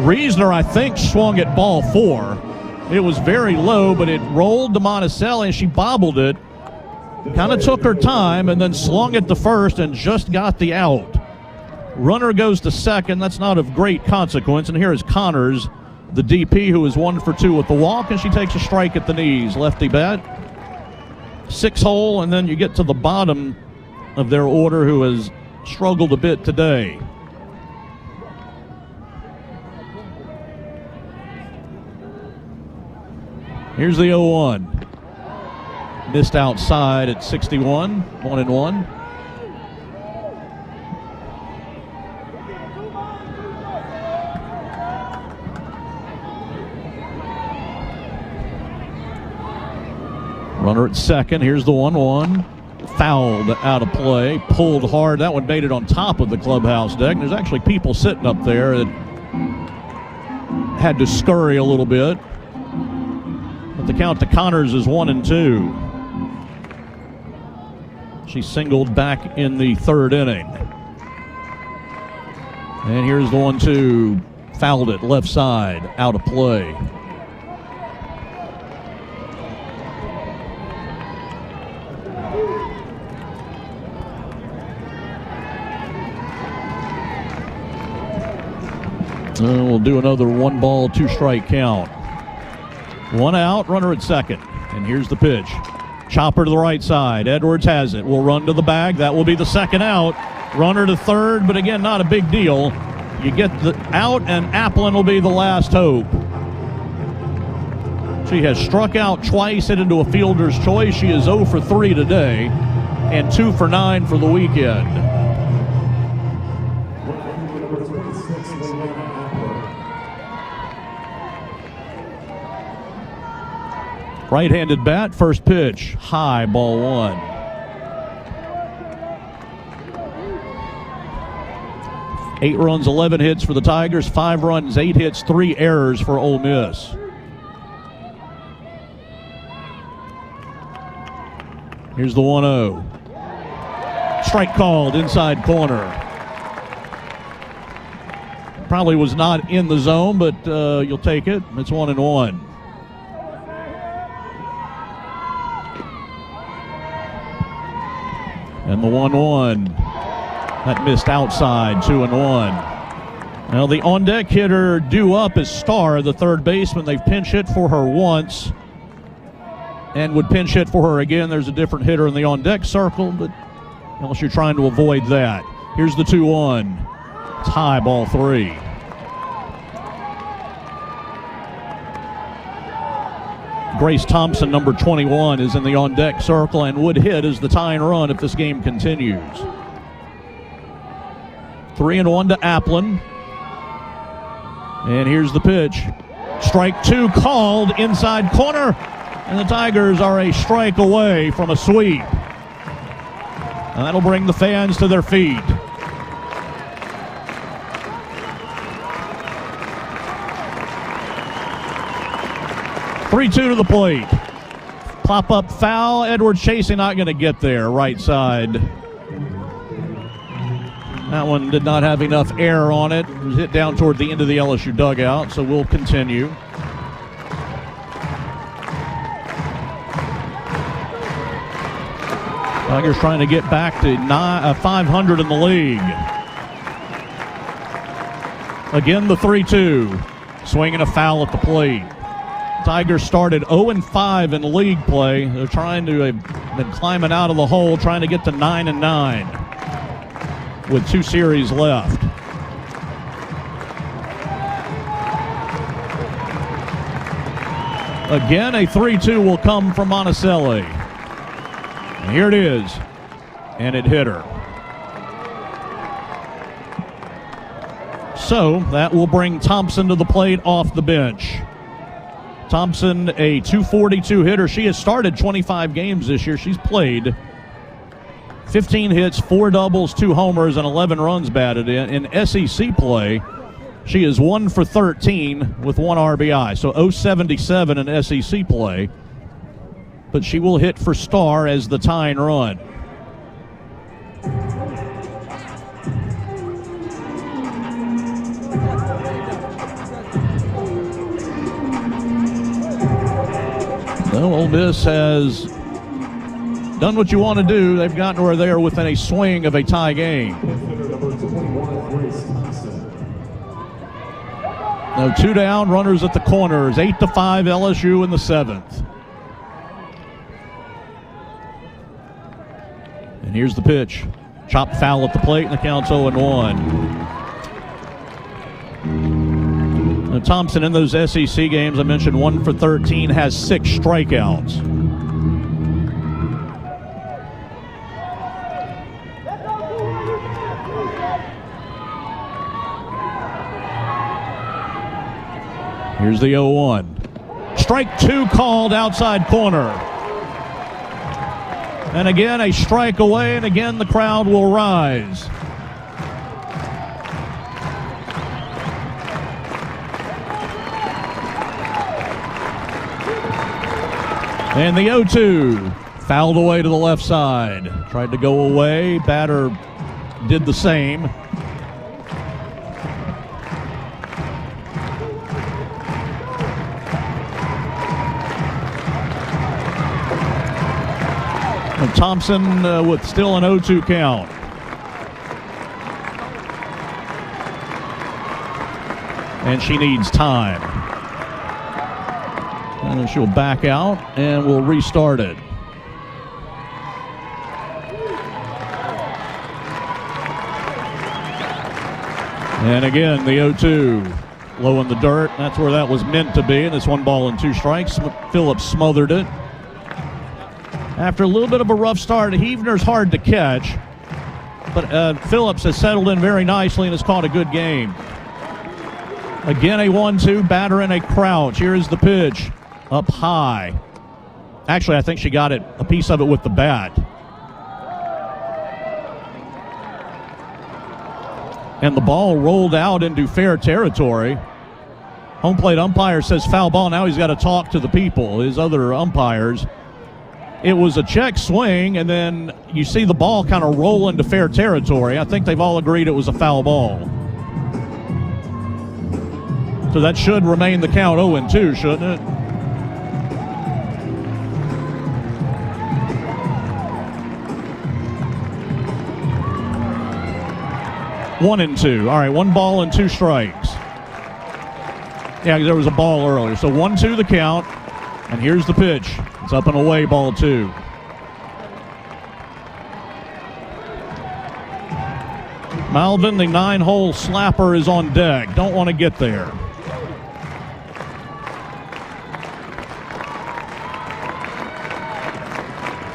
Reisner, I think, swung at ball 4. It was very low, but it rolled to Monticelli, and she bobbled it. Kind of took her time, and then slung it to first and just got the out. Runner goes to second. That's not of great consequence. And here is Connors, the DP, who is 1 for 2 with the walk, and she takes a strike at the knees. Lefty bat. 6-hole, and then you get to the bottom of their order, who has struggled a bit today. Here's the 0-1. Missed outside at 61, 1-1. Runner at second. Here's the 1-1. Fouled out of play. Pulled hard. That one made it on top of the clubhouse deck. There's actually people sitting up there that had to scurry a little bit. But the count to Connors is 1-2. She singled back in the 3rd inning. And here's the 1-2. Fouled it left side. Out of play. We'll do another 1-ball, 2-strike count. 1 out, runner at second. And here's the pitch. Chopper to the right side. Edwards has it. Will run to the bag. That will be the 2nd out. Runner to 3rd, but again, not a big deal. You get the out, and Applin will be the last hope. She has struck out twice, hit into a fielder's choice. She is 0 for 3 today and 2 for 9 for the weekend. Right-handed bat, first pitch, high, ball 1. Eight runs, 11 hits for the Tigers, 5 runs, 8 hits, 3 errors for Ole Miss. Here's the 1-0. Strike called, inside corner. Probably was not in the zone, but you'll take it. It's 1-1. And the 1-1. That missed outside, 2-1. Now the on-deck hitter due up is Starr, the third baseman. They've pinch hit for her once and would pinch hit for her again. There's a different hitter in the on-deck circle, but unless you're trying to avoid that. Here's the 2-1. It's high, ball 3. Grace Thompson, number 21, is in the on-deck circle and would hit as the tying run if this game continues. 3-1 to Applin. And here's the pitch. Strike 2 called, inside corner. And the Tigers are a strike away from a sweep. And that'll bring the fans to their feet. (3-2) to the plate. Pop-up foul. Edwards chasing, not going to get there. Right side. That one did not have enough air on it. It was hit down toward the end of the LSU dugout, so we'll continue. Tigers trying to get back to 500 in the league. Again, the 3-2. Swinging a foul at the plate. Tigers started 0-5 in league play. They're trying to have been climbing out of the hole, trying to get to 9-9 with 2 series left. Again, a 3-2 will come from Monticelli. And here it is, and it hit her. So that will bring Thompson to the plate off the bench. Thompson, a .242 hitter. She has started 25 games this year. She's played 15 hits, 4 doubles, 2 homers, and 11 runs batted in. In SEC play, she is 1 for 13 with 1 RBI. So .077 in SEC play. But she will hit for Starr as the tying run. Well, Ole Miss has done what you want to do. They've gotten where they are within a swing of a tie game. Now 2 down, runners at the corners. 8-5 LSU in the 7th. And here's the pitch. Chopped foul at the plate, and the count's 0-1. Now, Thompson in those SEC games, I mentioned 1 for 13, has 6 strikeouts. Here's the 0-1. Strike 2 called, outside corner. And again, a strike away, and again, the crowd will rise. And the 0-2, fouled away to the left side. Tried to go away, batter did the same. And Thompson with still an 0-2 count. And she needs time. And then she'll back out, and we'll restart it. And again, the 0-2. Low in the dirt. That's where that was meant to be. And it's 1 ball and 2 strikes. Phillips smothered it. After a little bit of a rough start, Heavner's hard to catch. But Phillips has settled in very nicely and has caught a good game. Again, a 1-2, batter in a crouch. Here is the pitch. Up high. Actually, I think she got a piece of it with the bat. And the ball rolled out into fair territory. Home plate umpire says foul ball. Now he's got to talk to the people, his other umpires. It was a check swing, and then you see the ball kind of roll into fair territory. I think they've all agreed it was a foul ball. So that should remain the count 0-2, shouldn't it? One and 2. All right, 1 ball and 2 strikes. Yeah, there was a ball earlier. So 1-2 the count. And here's the pitch. It's up and away, ball 2. Malvin, the 9-hole slapper, is on deck. Don't want to get there.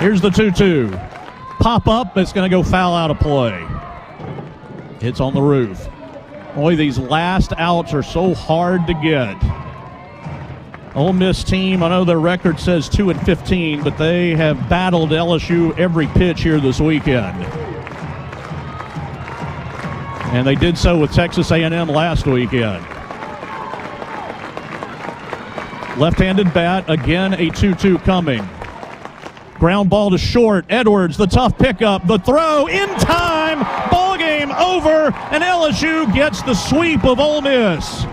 Here's the 2-2. Pop up. It's going to go foul out of play. Hits on the roof. Boy, these last outs are so hard to get. Ole Miss team, I know their record says 2-15, but they have battled LSU every pitch here this weekend. And they did so with Texas A&M last weekend. Left-handed bat, again a 2-2 coming. Ground ball to short. Edwards, the tough pickup, the throw in time. Ball game over, and LSU gets the sweep of Ole Miss.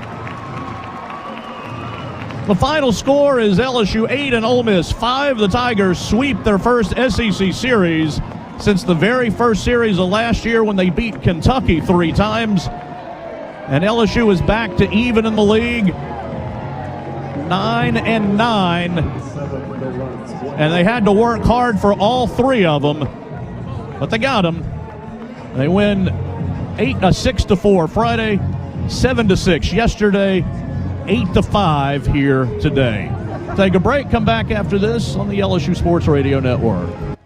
The final score is LSU 8 and Ole Miss 5. The Tigers sweep their first SEC series since the very first series of last year when they beat Kentucky 3 times. And LSU is back to even in the league, 9-9. And they had to work hard for all 3 of them, but they got them. They win 6-4 Friday, 7-6 yesterday, 8-5 here today. Take a break, come back after this on the LSU Sports Radio Network.